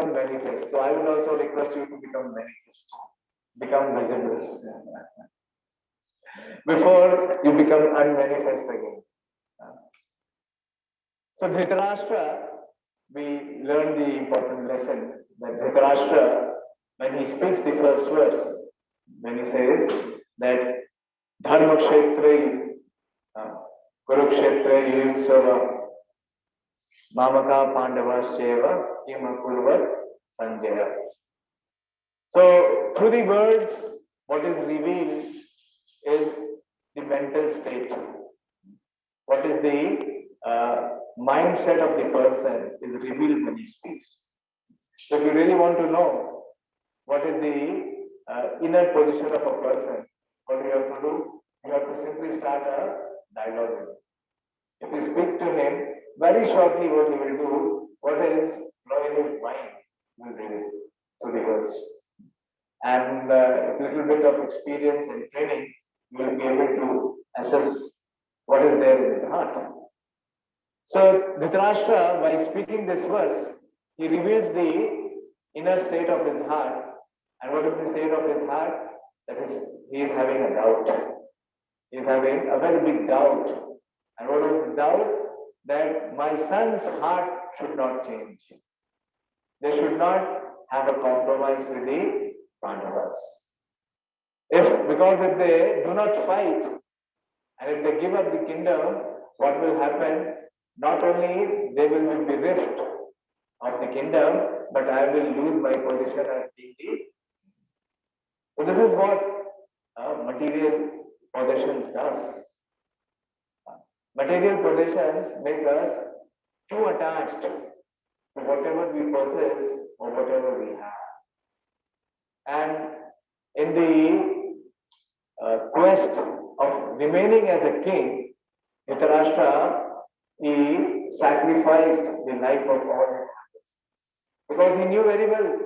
become manifest. So I would also request you to become manifest, become visible before you become unmanifest again. So Dhritarashtra, we learned the important lesson that Dhritarashtra, when he speaks the first verse, when he says that Dharma Kshetra, Kurukshetra Yutsava, Mamaka Pandavascheva, Kimakulvat Sanjaya. So through the words, what is revealed is the mental state. What is the mindset of the person is revealed when he speaks. So if you really want to know what is the inner position of a person, what do you have to do? You have to simply start a dialogue with him. If you speak to him, very shortly what he will do, what is flowing in his mind, will reveal through the words. And a little bit of experience and training, you will be able to assess what is there in his heart. So Dhritarashtra, by speaking this verse, he reveals the inner state of his heart. And what is the state of his heart? That is, he is having a doubt. He is having a very big doubt. And what is the doubt? That my son's heart should not change. They should not have a compromise with the Pandavas. Because if they do not fight, and if they give up the kingdom, what will happen? Not only they will be bereft of the kingdom, but I will lose my position as king. So this is what material possessions does. Material possessions make us too attached to whatever we possess or whatever we have. And in the quest of remaining as a king, Dhritarashtra, he sacrificed the life of all his habits. Because he knew very well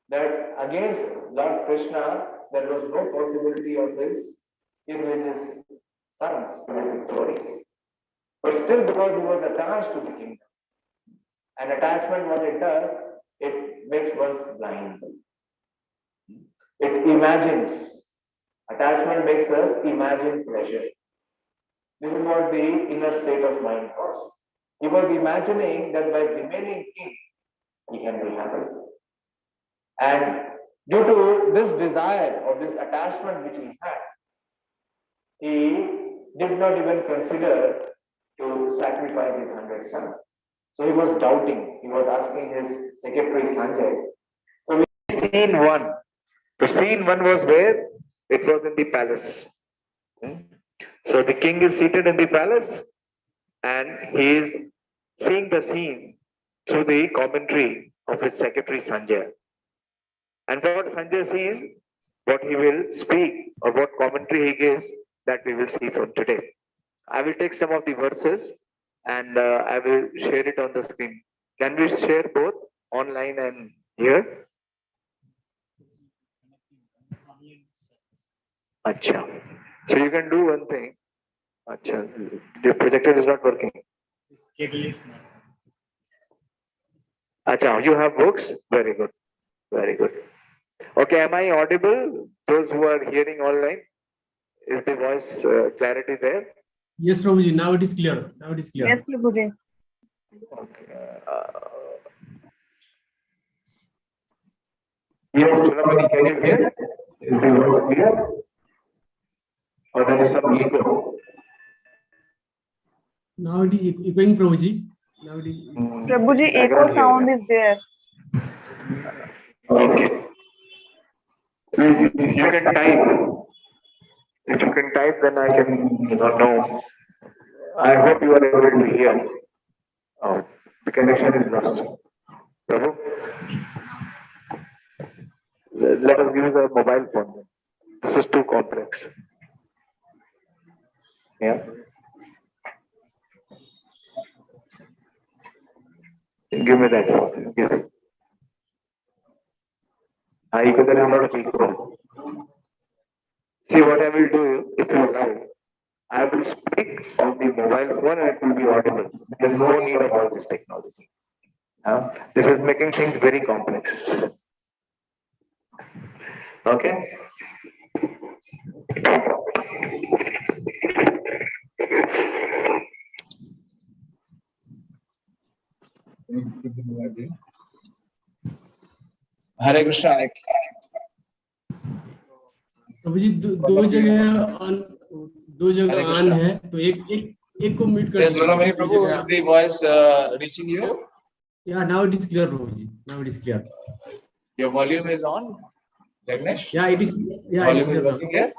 that against Lord Krishna, there was no possibility of his irreligious sons to be victorious. But still, because he was attached to the kingdom, and attachment, what it does, it makes one blind. It imagines. Attachment makes us imagine pleasure. This is what the inner state of mind was. He was imagining that by remaining king, he can be happy. And due to this desire or this attachment which he had, he did not even consider to sacrifice his 100 sons. So he was doubting. He was asking his secretary Sanjay. So we see scene one. The scene one was where? It was in the palace. So the king is seated in the palace and he is seeing the scene through the commentary of his secretary Sanjay. And what Sanjay sees, what he will speak or what commentary he gives, that we will see from today. I will take some of the verses and I will share it on the screen. Can we share both online and here? Acha. So you can do one thing. Acha. The projector is not working. This cable is not. Acha, you have books? Very good. Very good. Okay, am I audible? Those who are hearing online, is the voice clarity there? Yes, Prabhuji. Now it is clear. Now it is clear. Yes, Prabhuji. Okay. Yes, Chulapani, can you hear? Is the voice clear? Or there is some echo? Now it is echoing, Prabhuji. Now it is. Prabhuji, echo sound is there. Okay. You can type. If you can type, then I can know. I hope you are able to hear. Oh, the connection is lost. Prabhu? Let us use a mobile phone. This is too complex. Yeah. Give me that phone. Give it. There is a lot of echo. See what I will do if you allow. I will speak on the mobile phone and it will be audible. There is no need of all this technology. This is making things very complex. Okay. Hare Krishna. प्रभु जी दो जगह on, दो Hare जगह on Krishna. है, तो एक को mute कर Yes, दीजिए। Lolamani Prabhu, is the voice reaching you? Yeah, now it is clear, Prabhu ji. Now it is clear. Your volume is on, Jagnesh? Yeah, it is. Yeah, Volume it is is working here?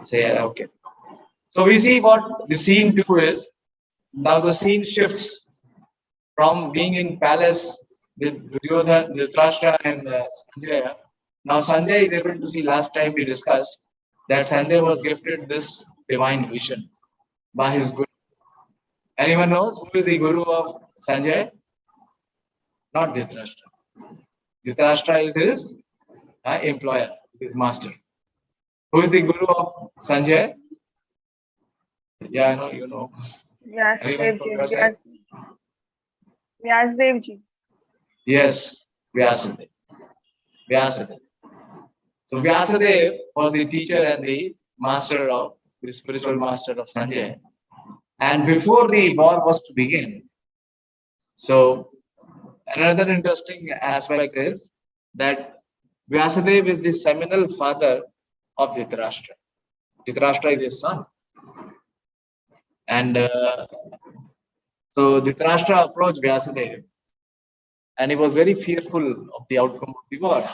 Say, okay. So we see what the scene 2 is. Now the scene shifts from being in palace with Duryodhana, Dhritarashtra and Sanjaya. Now Sanjay is able to see, last time we discussed that Sanjay was gifted this divine vision by his guru. Anyone knows who is the guru of Sanjay? Not Dhritarashtra. Dhritarashtra is his employer, his master. Who is the guru of Sanjay? Yeah, I know, you know. Anyone from your side? Vyasdev ji. Yes, Vyasadeva. Vyasadeva. So Vyasadeva was the teacher and the master of the spiritual master of Sanjay. And before the war was to begin, so another interesting aspect is that Vyasadeva is the seminal father of Dhritarashtra. Dhritarashtra is his son. And so Dhritarashtra approached Vyasadeva and he was very fearful of the outcome of the war.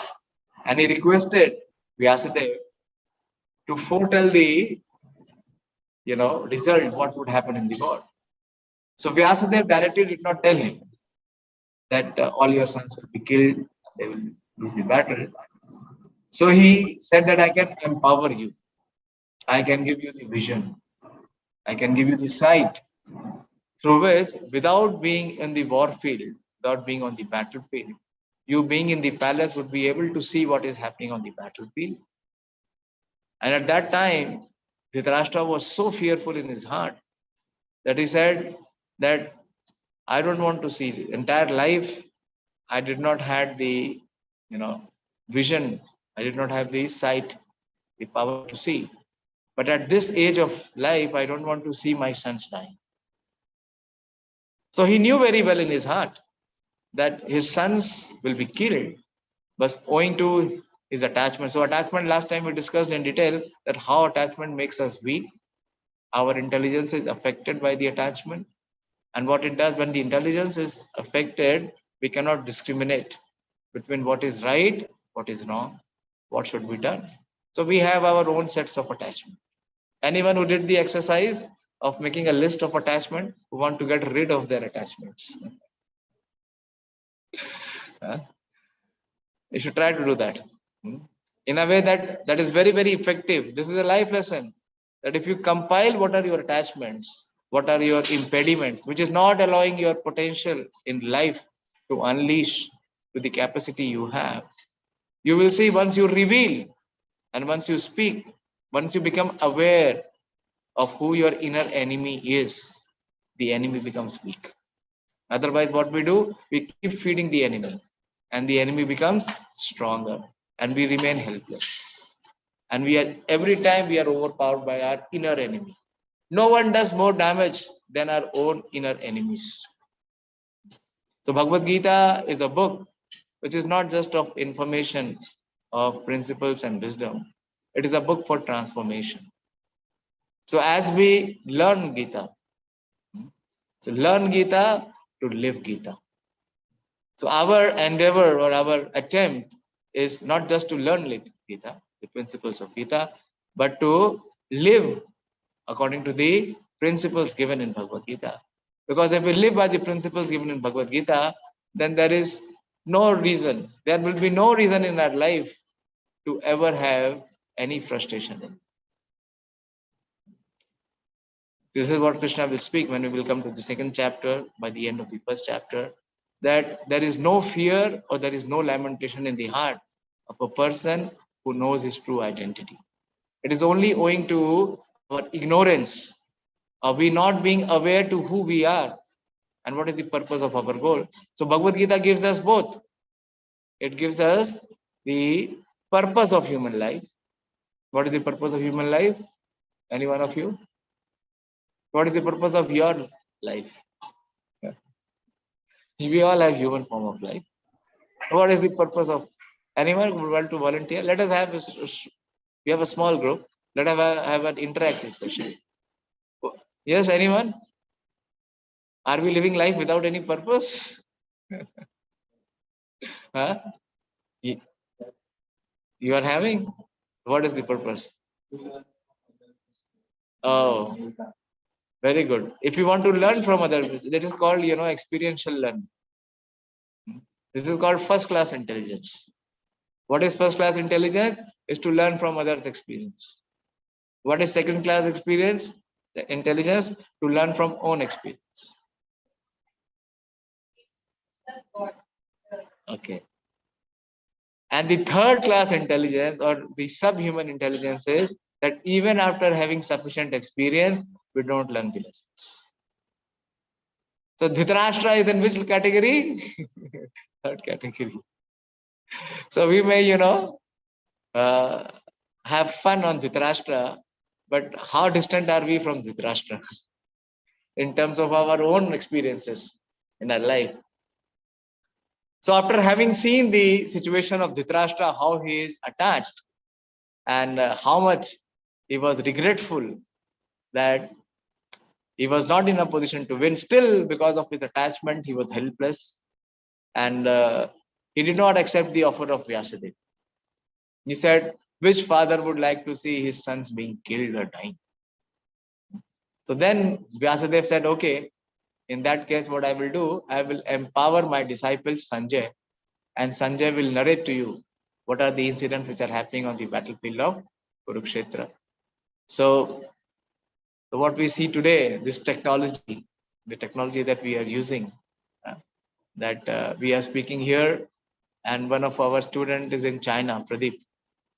And he requested Vyasadeva to foretell the result, what would happen in the war. So Vyasadeva directly did not tell him that all your sons will be killed, they will lose the battle. So he said that I can empower you. I can give you the vision. I can give you the sight through which, without being in the war field, without being on the battlefield, you being in the palace would be able to see what is happening on the battlefield. And at that time, Dhritarashtra was so fearful in his heart that he said that I don't want to see it. Entire life, I did not have the vision. I did not have the sight, the power to see. But at this age of life, I don't want to see my sons dying. So he knew very well in his heart that his sons will be killed, but owing to his attachment. So attachment, last time we discussed in detail that how attachment makes us weak. Our intelligence is affected by the attachment. And what it does, when the intelligence is affected, we cannot discriminate between what is right, what is wrong, what should be done. So we have our own sets of attachment. Anyone who did the exercise of making a list of attachment, who want to get rid of their attachments? You should try to do that in a way that is very, very effective. This is a life lesson that if you compile what are your attachments, what are your impediments, which is not allowing your potential in life to unleash to the capacity you have, you will see once you reveal and once you speak, once you become aware of who your inner enemy is, the enemy becomes weak. Otherwise, what we do, we keep feeding the enemy and the enemy becomes stronger and we remain helpless. And every time we are overpowered by our inner enemy. No one does more damage than our own inner enemies. So Bhagavad Gita is a book which is not just of information, of principles and wisdom. It is a book for transformation. So as we learn Gita, so learn Gita to live Gita. So our endeavor or our attempt is not just to learn Gita, the principles of Gita, but to live according to the principles given in Bhagavad Gita. Because if we live by the principles given in Bhagavad Gita, then there is no reason, there will be no reason in our life to ever have any frustration in. This is what Krishna will speak when we will come to the second chapter, by the end of the first chapter, that there is no fear or there is no lamentation in the heart of a person who knows his true identity. It is only owing to our ignorance, or we not being aware to who we are, and what is the purpose of our goal. So Bhagavad Gita gives us both. It gives us the purpose of human life. What is the purpose of human life? Any one of you? What is the purpose of your life? We all have human form of life. What is the purpose of anyone would want to volunteer? Let us have we have a small group. Let us have an interactive session. Yes, anyone? Are we living life without any purpose? Huh? You are having? What is the purpose? Oh, very good. If you want to learn from others, that is called, experiential learning. This is called first class intelligence. What is first class intelligence? Is to learn from others' experience. What is second class experience? The intelligence to learn from own experience. Okay. And the third class intelligence or the subhuman intelligence is that even after having sufficient experience, we don't learn the lessons. So Dhritarashtra is in which category? Third category. So we may, have fun on Dhritarashtra, but how distant are we from Dhritarashtra in terms of our own experiences in our life? So after having seen the situation of Dhritarashtra, how he is attached and how much he was regretful that he was not in a position to win, still because of his attachment, he was helpless and he did not accept the offer of Vyasadeva. He said, which father would like to see his sons being killed or dying? So then Vyasadeva said, okay, in that case, what I will do, I will empower my disciple Sanjay, and Sanjay will narrate to you what are the incidents which are happening on the battlefield of Kurukshetra. So what we see today, this technology, the technology that we are using, that we are speaking here, and one of our students is in China, Pradeep,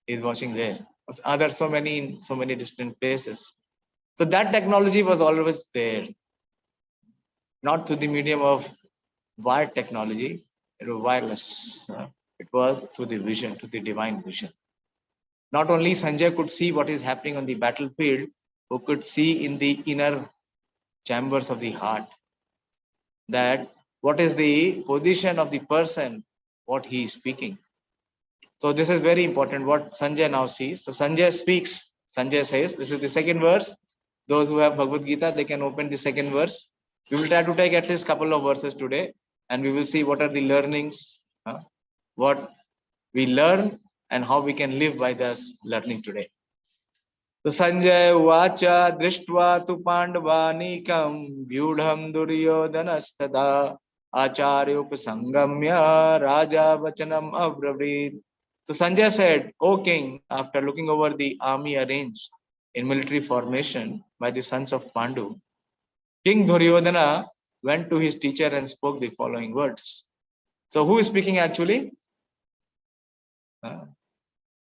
is watching there. Other so many distant places. So that technology was always there, not through the medium of wired technology, it was wireless. It was through the vision, to the divine vision. Not only Sanjay could see what is happening on the battlefield, who could see in the inner chambers of the heart that what is the position of the person, what he is speaking. So this is very important what Sanjay now sees. So Sanjay speaks, Sanjay says, this is the second verse. Those who have Bhagavad Gita, they can open the second verse. We will try to take at least a couple of verses today and we will see what are the learnings, what we learn and how we can live by this learning today. So Sanjay Vacha Drishtva tu Pandavanekam Vyudham Duryodhanastada Acharya Upasangamya Raja Vachanam Abravrit. So Sanjay said, O king, after looking over the army arranged in military formation by the sons of Pandu, King Duryodhana went to his teacher and spoke the following words. So who is speaking actually?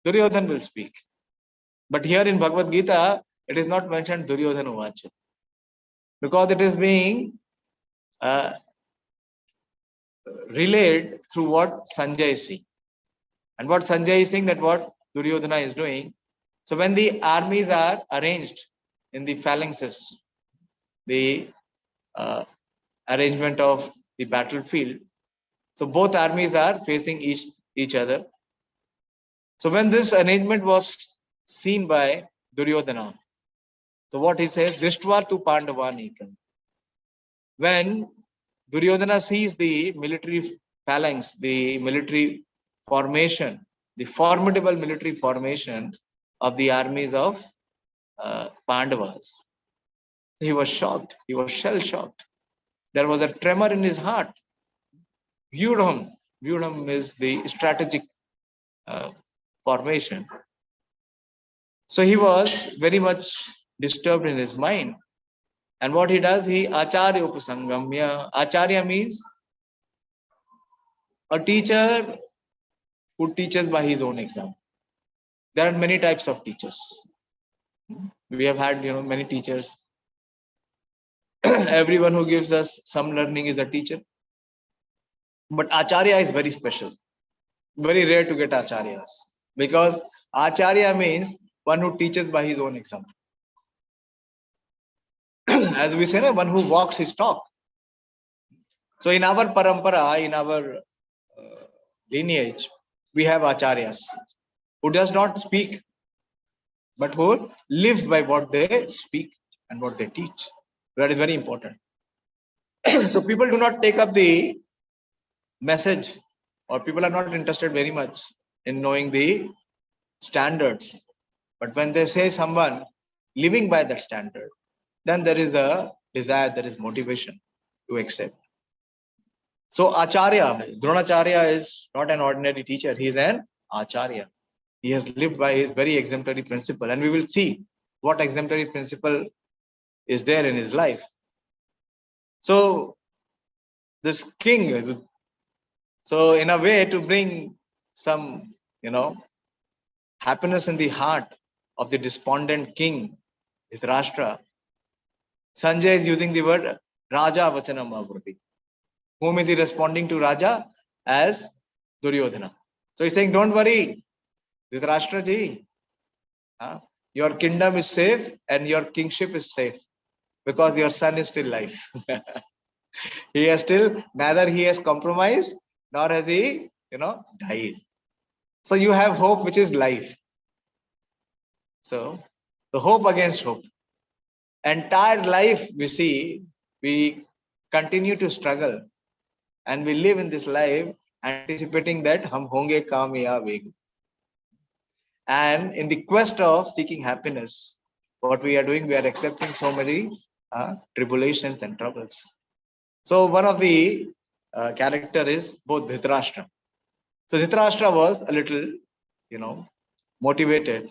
Duryodhana will speak. But here in Bhagavad Gita, it is not mentioned Duryodhana Vacha, because it is being relayed through what Sanjay is seeing. And what Sanjay is saying, that what Duryodhana is doing. So when the armies are arranged in the phalanxes, the arrangement of the battlefield, so both armies are facing each other. So when this arrangement was seen by Duryodhana, so what he says, Drishtva tu Pandavanekam. When Duryodhana sees the military phalanx, the military formation, the formidable military formation of the armies of Pandavas, he was shocked. He was shell-shocked. There was a tremor in his heart. Vyudham is the strategic formation. So he was very much disturbed in his mind. And what he does, he Acharya Upasangamya. Acharya means a teacher who teaches by his own example. There are many types of teachers. We have had, many teachers everyone who gives us some learning is a teacher. But Acharya is very special. Very rare to get Acharyas. Because Acharya means one who teaches by his own example. As we say, one who walks his talk. So in our parampara, in our lineage, we have Acharyas who does not speak, but who live by what they speak and what they teach. That is very important. So people do not take up the message, or people are not interested very much in knowing the standards. But when they say someone living by that standard, then there is a desire, there is motivation to accept. So Acharya, Dronacharya is not an ordinary teacher, he is an Acharya. He has lived by his very exemplary principle, and we will see what exemplary principle is there in his life. So this king, so in a way to bring some, happiness in the heart of the despondent king, Dhritarashtra, Sanjay is using the word Raja Vachanam Abrati. Whom is he responding to Raja? As Duryodhana. So he's saying, don't worry, Dhritarashtra ji, your kingdom is safe and your kingship is safe because your son is still alive. He has still, neither he has compromised nor has he, died. So you have hope, which is life. So the hope against hope. Entire life we see, we continue to struggle and we live in this life anticipating that hum honge kamyab. And in the quest of seeking happiness, what we are doing, we are accepting so many tribulations and troubles. So one of the character is both Dhritarashtra. So Dhritarashtra was a little, motivated.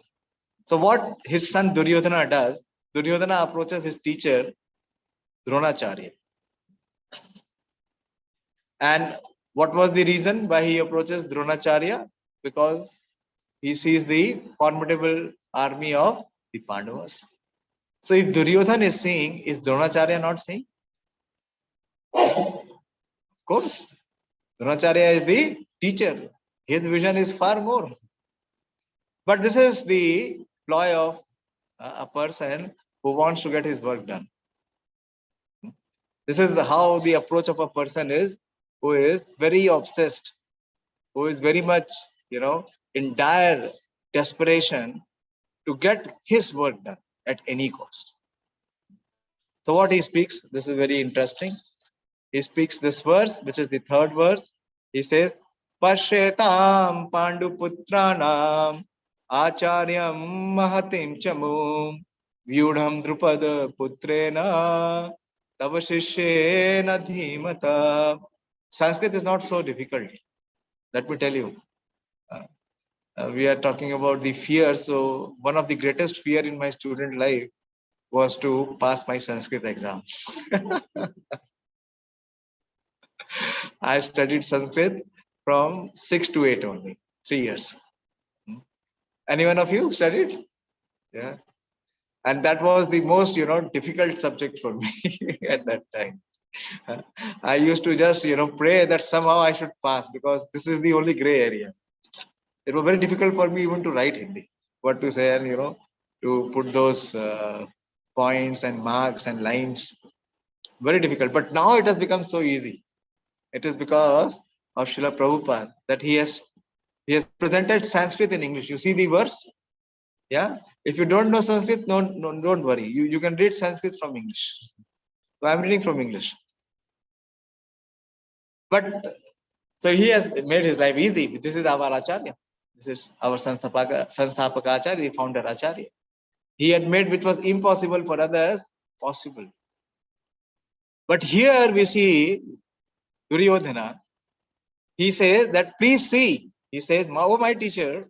So what his son Duryodhana does, Duryodhana approaches his teacher Dronacharya. And what was the reason why he approaches Dronacharya? Because he sees the formidable army of the Pandavas. So if Duryodhana is seeing, is Dronacharya not seeing? Of course. Dronacharya is the teacher. His vision is far more. But this is the ploy of a person who wants to get his work done. This is how the approach of a person is who is very obsessed, who is very much, in dire desperation to get his work done at any cost. So what he speaks, this is very interesting. He speaks this verse, which is the third verse. He says, Pashetam Panduputranam Acharyam Mahatim Chamum Vyudham Drupada Putrena Tavashishena Dhimata. Sanskrit is not so difficult. Let me tell you. We are talking about the fear. So one of the greatest fear in my student life was to pass my Sanskrit exam. I studied Sanskrit from 6 to 8 only, 3 years. Any one of you studied? Yeah. And that was the most, difficult subject for me at that time. I used to just, pray that somehow I should pass because this is the only gray area. It was very difficult for me even to write Hindi, what to say, and, to put those points and marks and lines. Very difficult. But now it has become so easy. It is because of Srila Prabhupada that he has presented Sanskrit in English. You see the verse? Yeah. If you don't know Sanskrit, no, don't worry. You can read Sanskrit from English. So I'm reading from English. But so he has made his life easy. This is our Acharya. This is our Sanstapaka Acharya, the founder Acharya. He had made which was impossible for others possible. But here we see Duryodhana. He says that please see. He says, oh my teacher,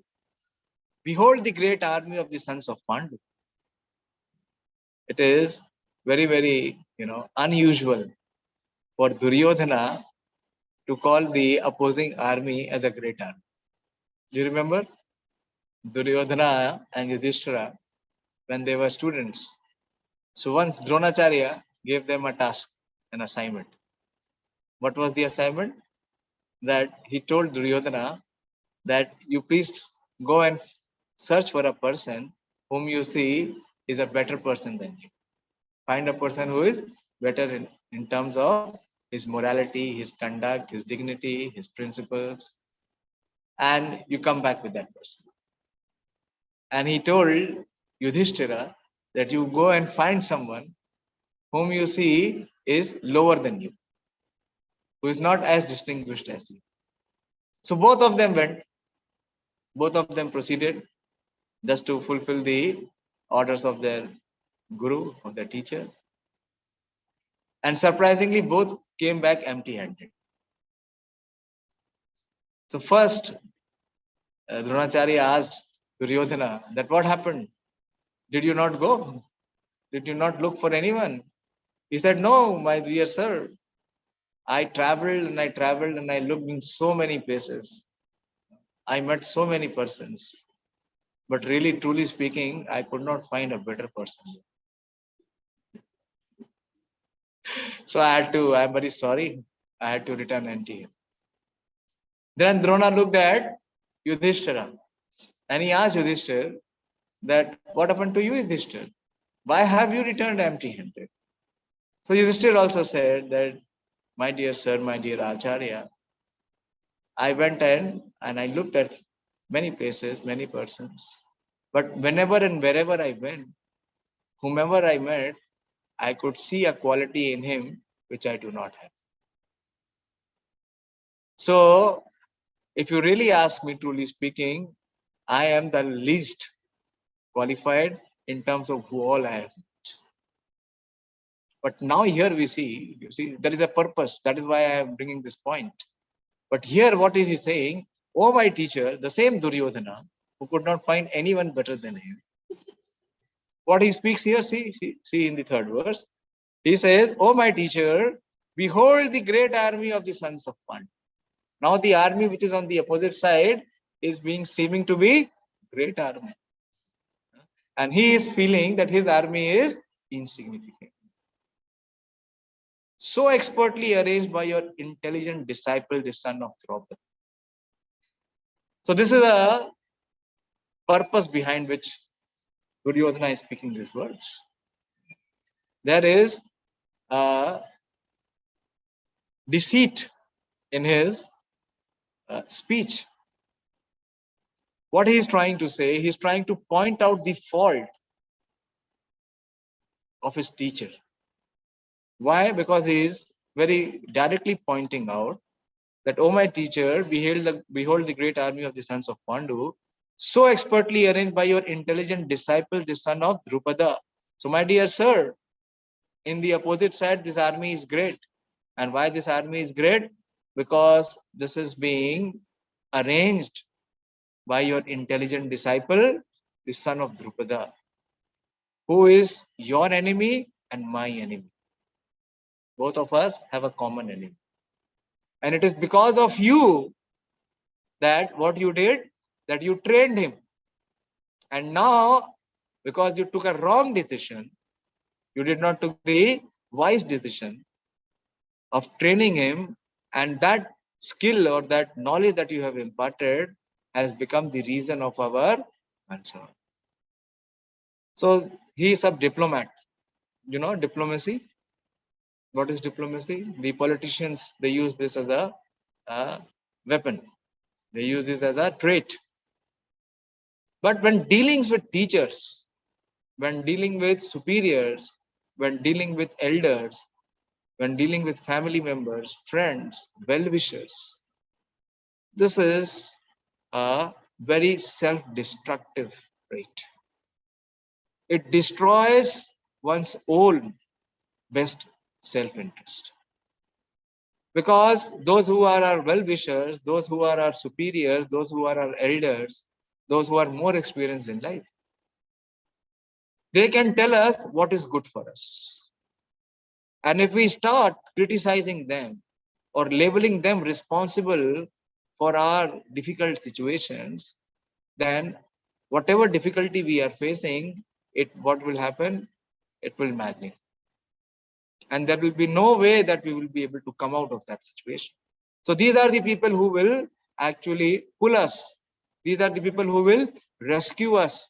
behold the great army of the sons of Pandu. It is very, very, unusual for Duryodhana to call the opposing army as a great army. Do you remember? Duryodhana and Yudhishthira, when they were students. So once Dronacharya gave them a task, an assignment. What was the assignment? That he told Duryodhana that you please go and search for a person whom you see is a better person than you. Find a person who is better in terms of his morality, his conduct, his dignity, his principles, and you come back with that person. And he told Yudhishthira that you go and find someone whom you see is lower than you, who is not as distinguished as you. So both of them went, both of them proceeded just to fulfill the orders of their guru, of their teacher. And surprisingly, both came back empty-handed. So first, Dronacharya asked Duryodhana that what happened? Did you not go? Did you not look for anyone? He said, no, my dear sir. I traveled and I traveled and I looked in so many places. I met so many persons. But really, truly speaking, I could not find a better person. So I'm very sorry. I had to return empty. Then Drona looked at Yudhishthira and he asked Yudhishthira that what happened to you, Yudhishthira? Why have you returned empty-handed? So Yudhishthira also said that, my dear sir, my dear Acharya, I went and I looked at many places, many persons. But whenever and wherever I went, whomever I met, I could see a quality in him which I do not have. So, if you really ask me, truly speaking, I am the least qualified in terms of who all I have met. But now here we see, you see, there is a purpose. That is why I am bringing this point. But here, what is he saying? Oh, my teacher, the same Duryodhana, who could not find anyone better than him. What he speaks here, see in the third verse. He says, oh, my teacher, behold the great army of the sons of Pandu. Now the army which is on the opposite side is seeming to be great army. And he is feeling that his army is insignificant. So expertly arranged by your intelligent disciple, the son of Draupadi. So this is a purpose behind which Duryodhana is speaking these words. There is deceit in his speech. What he is trying to say, he is trying to point out the fault of his teacher. Why? Because he is very directly pointing out that, oh, my teacher, behold the great army of the sons of Pandu, so expertly arranged by your intelligent disciple, the son of Drupada. So, my dear sir, in the opposite side, this army is great. And why this army is great? Because this is being arranged by your intelligent disciple, the son of Drupada, who is your enemy and my enemy. Both of us have a common enemy. And it is because of you that what you did, that you trained him. And now, because you took a wrong decision, you did not take the wise decision of training him, and that skill or that knowledge that you have imparted has become the reason of our concern. So he is a diplomat. You know diplomacy? What is diplomacy? The politicians, they use this as a weapon. They use this as a trait. But when dealing with teachers, when dealing with superiors, when dealing with elders, when dealing with family members, friends, well-wishers, this is a very self-destructive trait. It destroys one's own best self-interest. Because those who are our well-wishers, those who are our superiors, those who are our elders, those who are more experienced in life, they can tell us what is good for us. And if we start criticizing them or labeling them responsible for our difficult situations, then whatever difficulty we are facing, what will happen? It will magnify. And there will be no way that we will be able to come out of that situation. So these are the people who will actually pull us. These are the people who will rescue us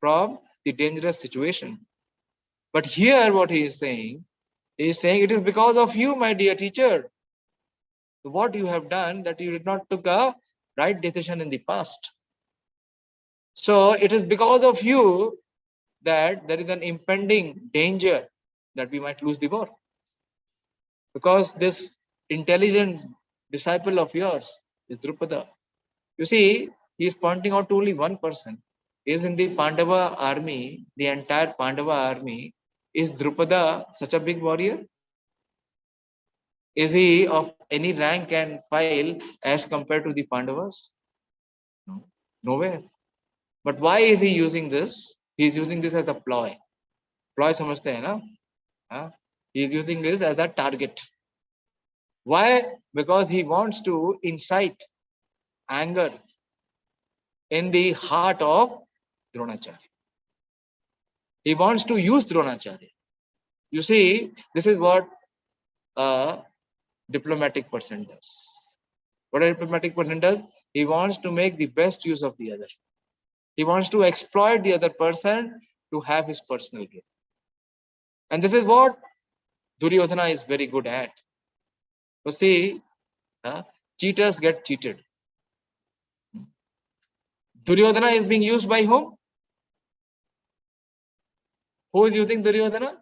from the dangerous situation. But here what he is saying it is because of you, my dear teacher. What you have done that you did not took a right decision in the past. So it is because of you that there is an impending danger that we might lose the war. Because this intelligent disciple of yours is Drupada. You see, he is pointing out to only one person. Is in the Pandava army, the entire Pandava army, is Drupada such a big warrior? Is he of any rank and file as compared to the Pandavas? No, nowhere. But why is he using this? He is using this as a ploy. Ploy samajhte hai na? He is using this as a target. Why? Because he wants to incite anger in the heart of Dronacharya. He wants to use Dronacharya. You see, this is what a diplomatic person does. What a diplomatic person does? He wants to make the best use of the other. He wants to exploit the other person to have his personal gain. And this is what Duryodhana is very good at. You see, cheaters get cheated. Duryodhana is being used by whom? Who is using Duryodhana?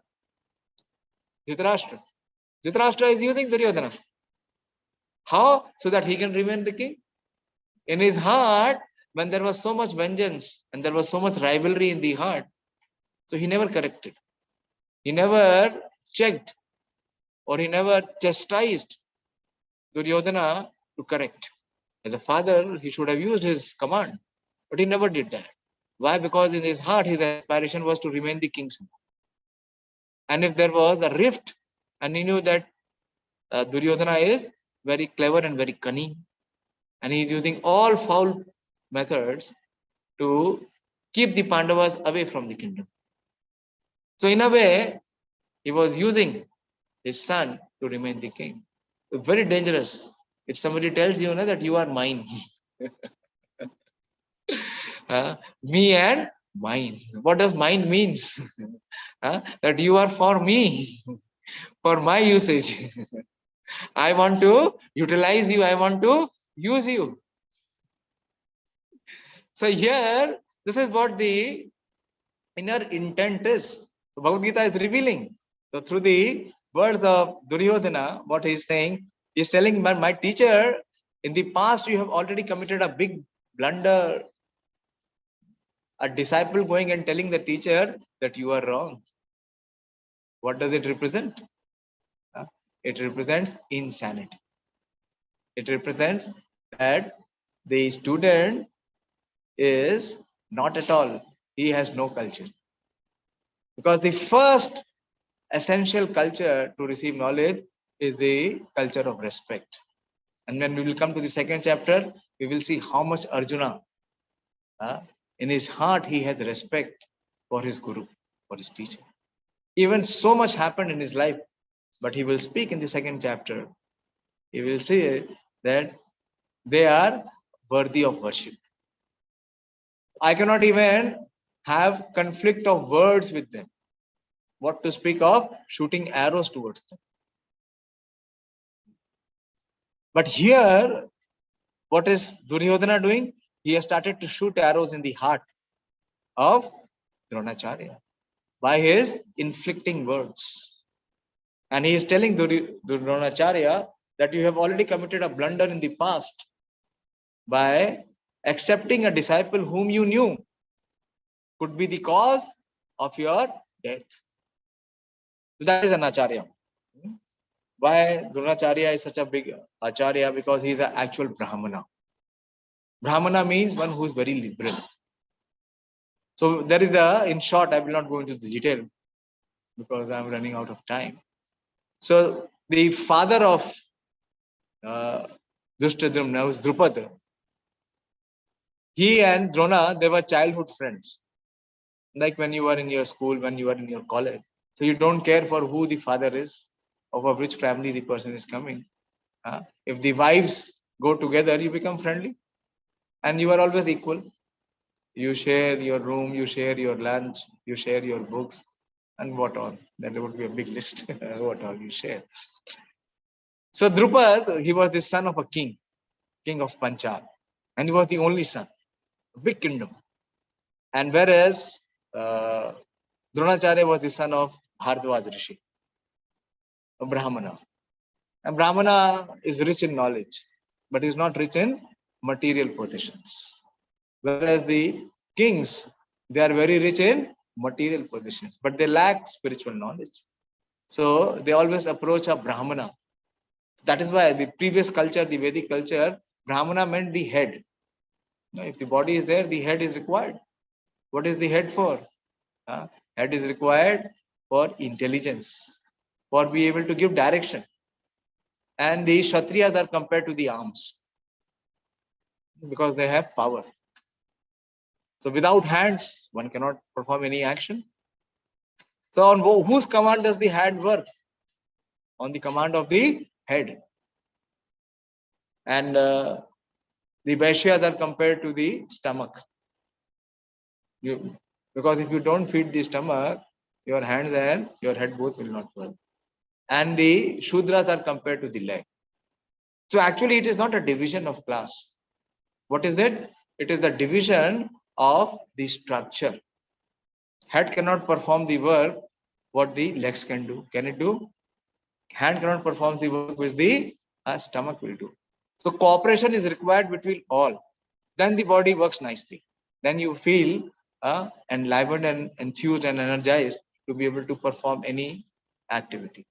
Dhritarashtra. Dhritarashtra is using Duryodhana. How? So that he can remain the king. In his heart, when there was so much vengeance and there was so much rivalry in the heart, so he never corrected. He never checked or he never chastised Duryodhana to correct. As a father, he should have used his command, but he never did that. Why? Because in his heart, his aspiration was to remain the king. And if there was a rift, and he knew that Duryodhana is very clever and very cunning, and he is using all foul methods to keep the Pandavas away from the kingdom. So in a way, he was using his son to remain the king. Very dangerous. If somebody tells you that you are mine, me and mine. What does mine means? That you are for me, for my usage. I want to utilize you. I want to use you. So here, this is what the inner intent is. So Bhagavad Gita is revealing. So through the words of Duryodhana, what he is saying, he is telling my teacher, in the past you have already committed a big blunder. A disciple going and telling the teacher that you are wrong. What does it represent? It represents insanity. It represents that the student is not at all, he has no culture. Because the first essential culture to receive knowledge is the culture of respect. And when we will come to the second chapter, we will see how much Arjuna, in his heart, he has respect for his guru, for his teacher. Even so much happened in his life, but he will speak in the second chapter. He will say that they are worthy of worship. I cannot even have conflict of words with them. What to speak of shooting arrows towards them. But here, what is Duryodhana doing? He has started to shoot arrows in the heart of Dronacharya by his inflicting words. And he is telling Dronacharya that you have already committed a blunder in the past by accepting a disciple whom you knew could be the cause of your death. So that is an Acharya. Why Dronacharya is such a big Acharya? Because he is an actual Brahmana. Brahmana means one who is very liberal. So there is in short, I will not go into the detail because I am running out of time. So the father of Drishtadumna was Drupada. He and Drona, they were childhood friends. Like when you were in your school, when you were in your college. So you don't care for who the father is, or for which family the person is coming. If the wives go together, you become friendly, and you are always equal. You share your room, you share your lunch, you share your books, and what all. There would be a big list. What all you share. So Drupad, he was the son of a king of Panchal, and he was the only son, a big kingdom. And whereas Dronacharya was the son of Bharadwaj Rishi, a Brahmana. And Brahmana is rich in knowledge, but is not rich in material possessions. Whereas the kings, they are very rich in material possessions, but they lack spiritual knowledge. So they always approach a Brahmana. That is why the previous culture, the Vedic culture, Brahmana meant the head. Now, if the body is there, the head is required. What is the head for? Head is required for intelligence, for being able to give direction. And the Kshatriyas are compared to the arms because they have power. So without hands, one cannot perform any action. So on whose command does the hand work? On the command of the head. And the Vaishyas are compared to the stomach. Because if you don't feed the stomach, your hands and your head both will not work. And the Shudras are compared to the leg. So actually it is not a division of class. What is it? It is the division of the structure. Head cannot perform the work what the legs can do. Can it do? Hand cannot perform the work which the stomach will do. So cooperation is required between all. Then the body works nicely. Then you feel enlivened and enthused and energized to be able to perform any activity.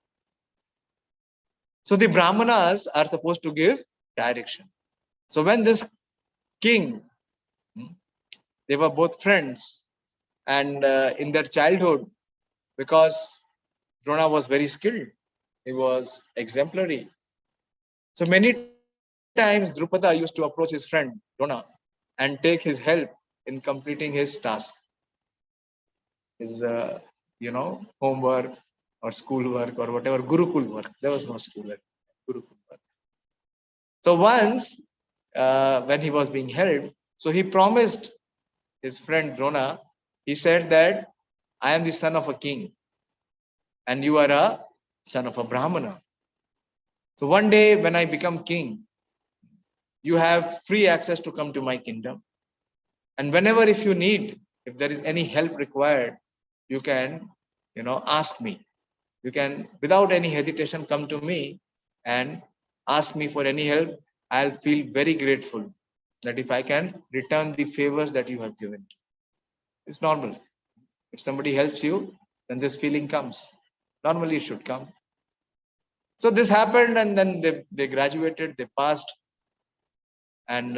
So the Brahmanas are supposed to give direction. So when this king, they were both friends, and in their childhood, because Drona was very skilled, he was exemplary. So many times Drupada used to approach his friend Drona and take his help in completing his task, his homework or schoolwork or whatever, Gurukul work. There was no schoolwork, Gurukul work. So once when he was being helped, so he promised his friend Drona, he said that I am the son of a king and you are a son of a Brahmana. So one day when I become king, you have free access to come to my kingdom. And whenever if you need, if there is any help required, you can, ask me. You can, without any hesitation, come to me and ask me for any help. I'll feel very grateful that if I can return the favors that you have given. It's normal. If somebody helps you, then this feeling comes. Normally it should come. So this happened, and then they graduated, they passed, and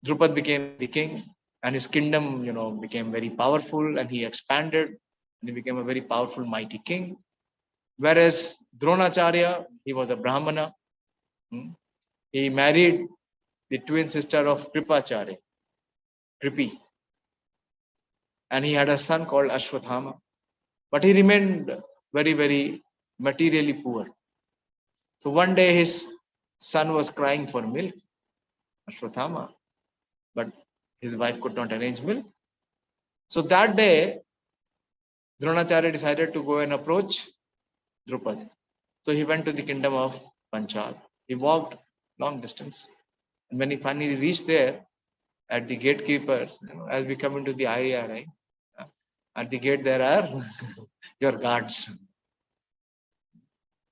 Drupad became the king, and his kingdom, became very powerful, and he expanded, and he became a very powerful, mighty king. Whereas Dronacharya, he was a Brahmana. He married the twin sister of Kripacharya, Kripi, and he had a son called Ashwathama. But he remained very, very materially poor. So one day his son was crying for milk, Ashwathama, but his wife could not arrange milk. So that day, Dronacharya decided to go and approach Drupad. So he went to the kingdom of Panchal. He walked long distance. And when he finally reached there, at the gatekeepers, as we come into the IRI, at the gate there are your guards.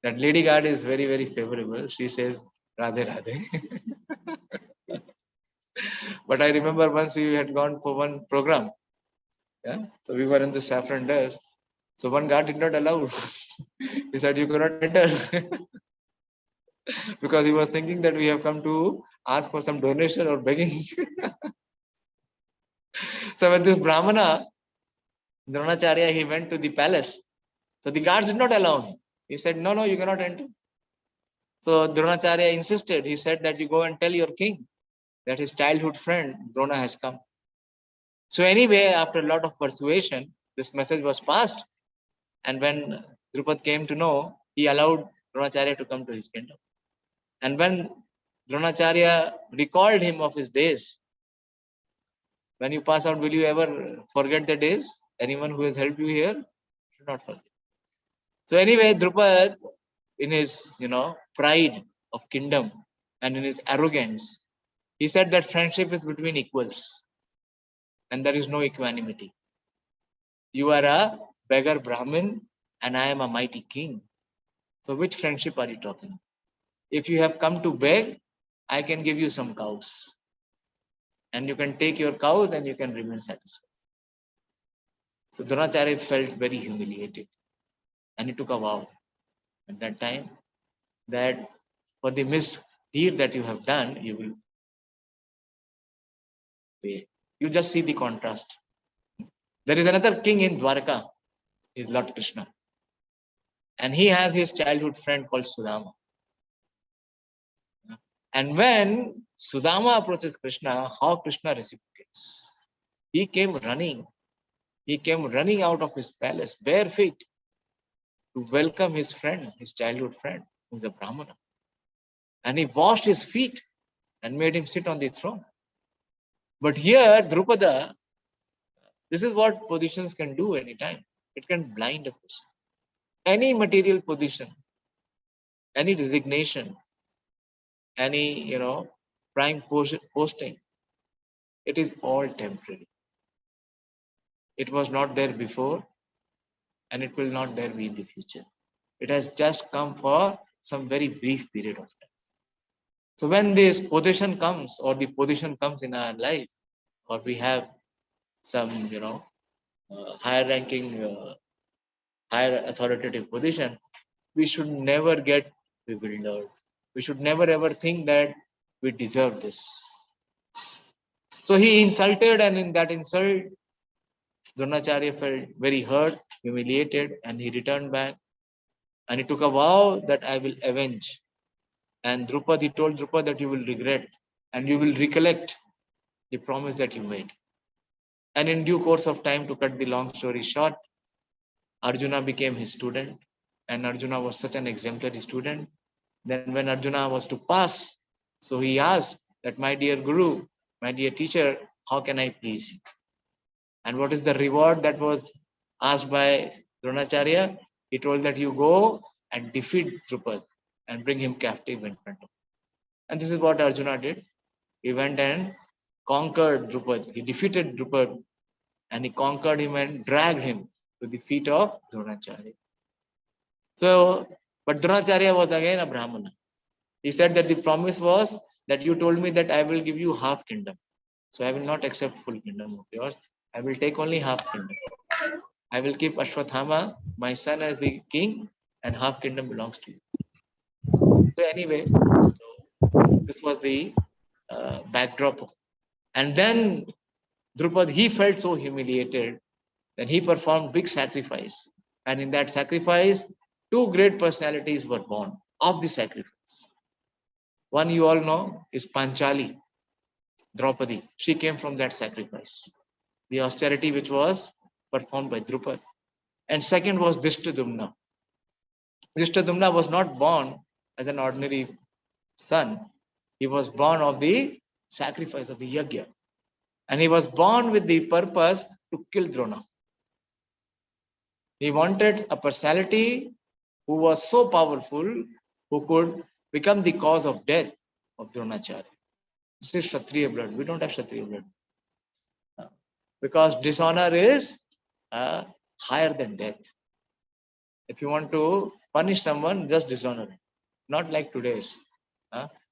That lady guard is very, very favorable. She says, Radhe Radhe. But I remember once we had gone for one program. Yeah. So we were in the saffron dress. So one guard did not allow. He said, you cannot enter. Because he was thinking that we have come to ask for some donation or begging. So when this Brahmana, Dronacharya, he went to the palace. So the guards did not allow him. He said, no, you cannot enter. So Dronacharya insisted. He said that you go and tell your king that his childhood friend Drona has come. So anyway, after a lot of persuasion, this message was passed And when Drupad came to know, he allowed Dronacharya to come to his kingdom. And when Dronacharya recalled him of his days, when you pass out, will you ever forget the days? Anyone who has helped you here should not forget. So anyway, Drupad, in his pride of kingdom and in his arrogance, he said that friendship is between equals and there is no equanimity. You are a beggar Brahmin and I am a mighty king. So which friendship are you talking? If you have come to beg, I can give you some cows. And you can take your cows and you can remain satisfied. So Dronacharya felt very humiliated. And he took a vow at that time that for the misdeed that you have done, you will pay. You just see the contrast. There is another king in Dwarka, is Lord Krishna. And he has his childhood friend called Sudama. And when Sudama approaches Krishna, how Krishna reciprocates? He came running. He came running out of his palace, bare feet, to welcome his friend, his childhood friend, who's a Brahmana. And he washed his feet and made him sit on the throne. But here, Drupada, this is what positions can do anytime. It can blind a person. Any material position, any designation, any prime posting, it is all temporary. It was not there before, and it will not there be in the future. It has just come for some very brief period of time. So when this position comes, or the position comes in our life, or we have some higher ranking, higher authoritative position, we should never get bewildered. We should never ever think that we deserve this. So he insulted, and in that insult, Dronacharya felt very hurt, humiliated, and he returned back. And he took a vow that I will avenge. And Drupad, he told Drupad that you will regret and you will recollect the promise that you made. And in due course of time, to cut the long story short, Arjuna became his student, and Arjuna was such an exemplary student. Then when Arjuna was to pass, so he asked that, my dear Guru, my dear teacher, how can I please you? And what is the reward that was asked by Dronacharya? He told that you go and defeat Drupad and bring him captive in front of him. And this is what Arjuna did. He went and conquered Drupad. He defeated Drupad and he conquered him and dragged him to the feet of Dronacharya. So, but Dronacharya was again a Brahmana. He said that the promise was that you told me that I will give you half kingdom. So I will not accept full kingdom of yours. I will take only half kingdom. I will keep Ashwathama, my son, as the king, and half kingdom belongs to you. So anyway, this was the backdrop. And then Drupad, he felt so humiliated that he performed big sacrifice. And in that sacrifice, two great personalities were born of the sacrifice. One you all know is Panchali, Draupadi. She came from that sacrifice, the austerity which was performed by Drupad. And second was Drishtadumna. Drishtadumna was not born as an ordinary son. He was born of the sacrifice of the yajna. And he was born with the purpose to kill Drona. He wanted a personality who was so powerful, who could become the cause of death of Dronacharya. This is Kshatriya blood. We don't have Kshatriya blood. Because dishonor is higher than death. If you want to punish someone, just dishonor him. Not like today's.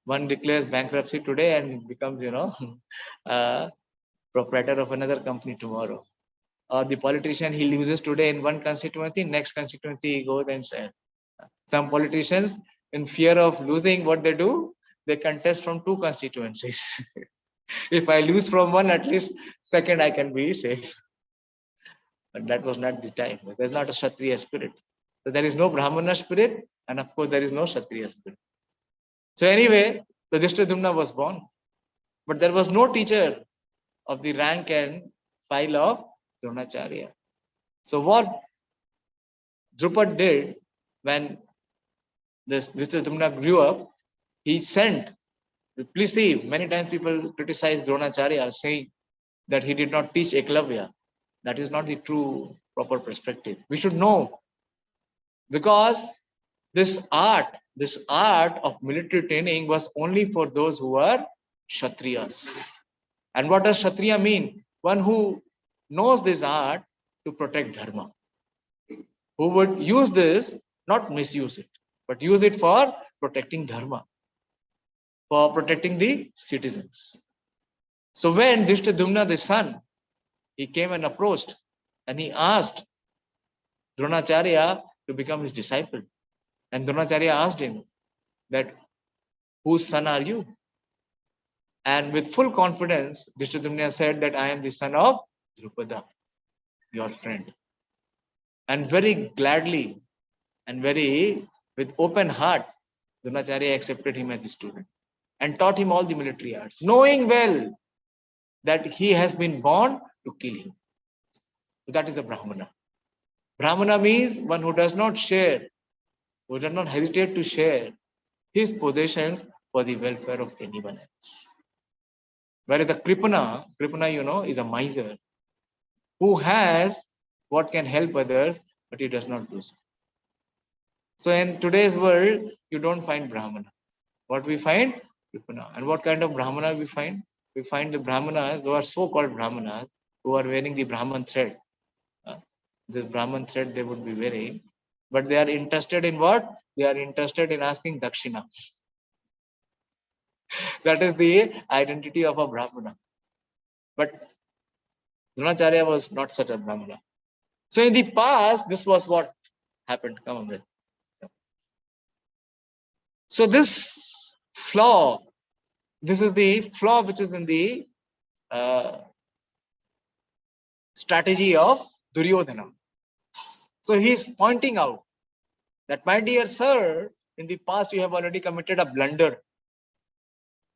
One declares bankruptcy today and becomes, proprietor of another company tomorrow. Or the politician, he loses today in one constituency, next constituency he goes and says. Some politicians, in fear of losing, what they do, they contest from two constituencies. If I lose from one, at least second I can be safe. But that was not the time. There's not a Kshatriya spirit. So there is no Brahmana spirit, and of course there is no Kshatriya spirit. So anyway, the Drishtadumna was born. But there was no teacher of the rank and file of Dronacharya. So what Drupad did when this Dhritarashtra grew up, he sent. Please see, many times people criticize Dronacharya saying that he did not teach Eklavya. That is not the true proper perspective. We should know, because this art of military training was only for those who were Kshatriyas. And what does Kshatriya mean? One who knows this art to protect dharma, who would use this, not misuse it, but use it for protecting dharma, for protecting the citizens. So when Drishtadumna, the son, he came and approached and he asked Dronacharya to become his disciple. And Dronacharya asked him that, whose son are you? And with full confidence, Drishtadumna said that I am the son of Drupada, your friend. And very gladly and very with open heart, Dronacharya accepted him as a student and taught him all the military arts, knowing well that he has been born to kill him. So that is a Brahmana. Brahmana means one who does not share, who does not hesitate to share his possessions for the welfare of anyone else. Whereas a Kripana, is a miser who has what can help others, but he does not do so. So in today's world, you don't find Brahmana. What we find? Kripana. And what kind of Brahmana we find? We find the Brahmanas, who are so-called Brahmanas, who are wearing the Brahman thread. This Brahman thread they would be wearing, but they are interested in what? They are interested in asking Dakshina. That is the identity of a Brahmana. But Dronacharya was not such a Brahmana. So in the past, this was what happened. Come on, brother. So this flaw, this is the flaw which is in the strategy of Duryodhana. So he is pointing out that, my dear sir, in the past you have already committed a blunder.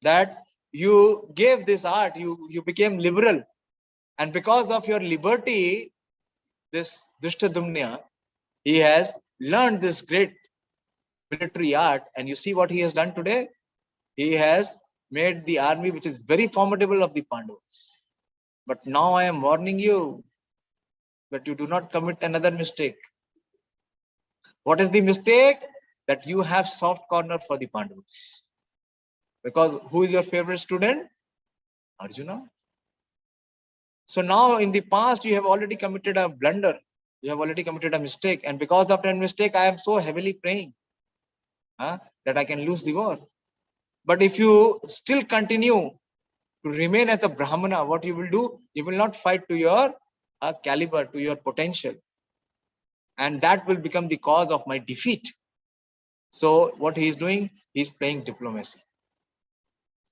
That you gave this art, you became liberal. And because of your liberty, this Drishtadumna, he has learned this great military art. And you see what he has done today? He has made the army which is very formidable of the Pandavas. But now I am warning you that you do not commit another mistake. What is the mistake? That you have soft corner for the Pandavas. Because who is your favorite student? Arjuna. So now in the past you have already committed a blunder. You have already committed a mistake. And because of that mistake, I am so heavily praying that I can lose the war. But if you still continue to remain as a Brahmana, what you will do? You will not fight to your caliber, to your potential. And that will become the cause of my defeat. So what he is doing? He is playing diplomacy.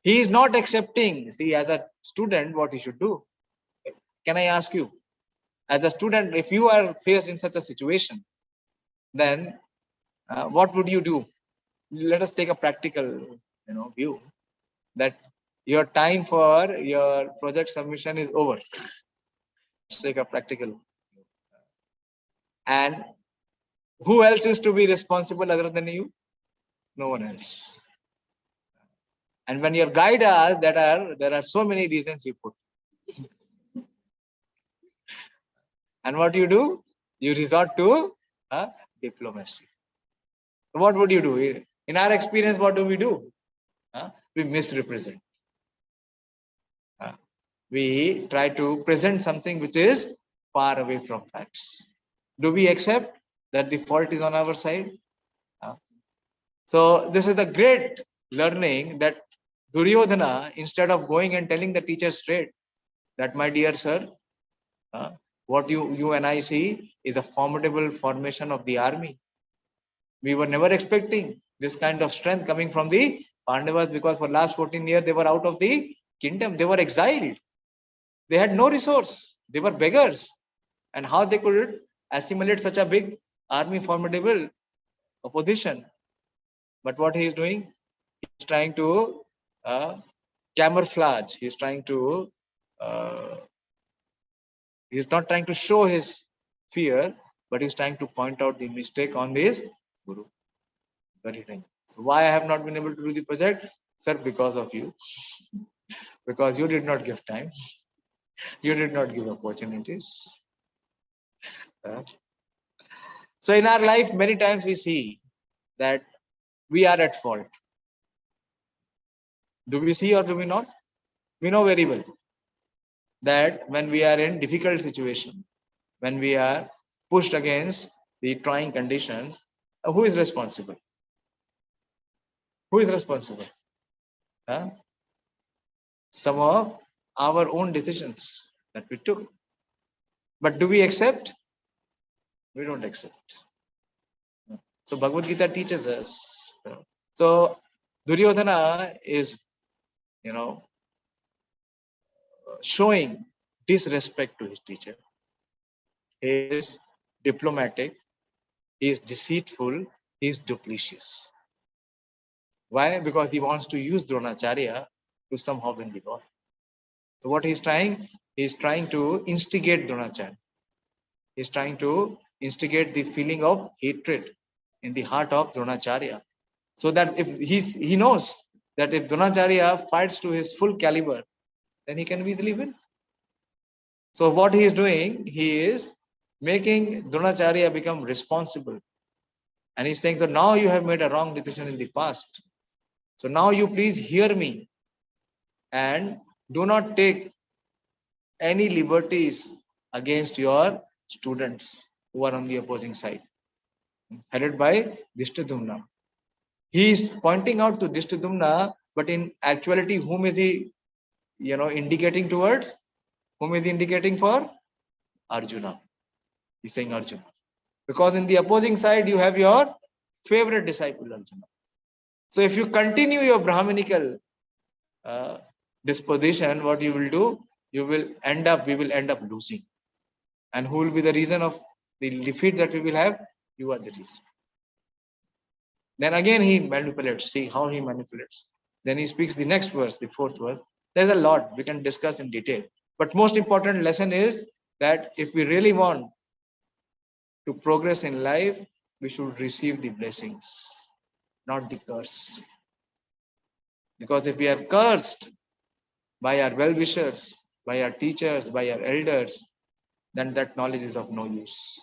He is not accepting. See, as a student, what he should do? Can I ask you, as a student, if you are faced in such a situation, then what would you do? Let us take a practical, view that your time for your project submission is over. Let's take a practical. And who else is to be responsible other than you? No one else. And when your guide asks, there are so many reasons you put. And what do? You resort to diplomacy. So what would you do? In our experience, what do? We misrepresent. We try to present something which is far away from facts. Do we accept that the fault is on our side? So this is the great learning that Duryodhana, instead of going and telling the teacher straight that, my dear sir, what you and I see is a formidable formation of the army. We were never expecting this kind of strength coming from the Pandavas, because for last 14 years they were out of the kingdom. They were exiled. They had no resource. They were beggars. And how they could assimilate such a big army, formidable opposition? But what he is doing? He's trying to camouflage. He's trying to he's not trying to show his fear, but he's trying to point out the mistake on this guru. Very dangerous. So why I have not been able to do the project? Sir, because of you. Because you did not give time. You did not give opportunities. So in our life, many times we see that we are at fault. Do we see or do we not? We know very well that when we are in difficult situation, when we are pushed against the trying conditions, who is responsible? Who is responsible? Huh? Some of our own decisions that we took. But do we accept? We don't accept. So Bhagavad Gita teaches us. So Duryodhana is, showing disrespect to his teacher. He is diplomatic, he is deceitful, he is duplicitous. Why? Because he wants to use Dronacharya to somehow win the war. So what he's trying? He's trying to instigate Dronacharya. He's trying to instigate the feeling of hatred in the heart of Dronacharya. So that if he knows that if Dronacharya fights to his full caliber, then he can easily win. So what he is doing, he is making Dronacharya become responsible. And he's saying, so now you have made a wrong decision in the past. So now you please hear me and do not take any liberties against your students who are on the opposing side, headed by Dishtadumna. He is pointing out to Dishtadumna, but in actuality, whom is he, indicating towards? Whom is he indicating for? Arjuna. He's saying Arjuna. Because in the opposing side, you have your favorite disciple, Arjuna. So if you continue your Brahminical disposition, what you will do? We will end up losing. And who will be the reason of the defeat that we will have? You are the reason. Then again he manipulates. See how he manipulates. Then he speaks the next verse, the fourth verse. There's a lot we can discuss in detail. But most important lesson is that if we really want to progress in life, we should receive the blessings, not the curse. Because if we are cursed by our well-wishers, by our teachers, by our elders, then that knowledge is of no use.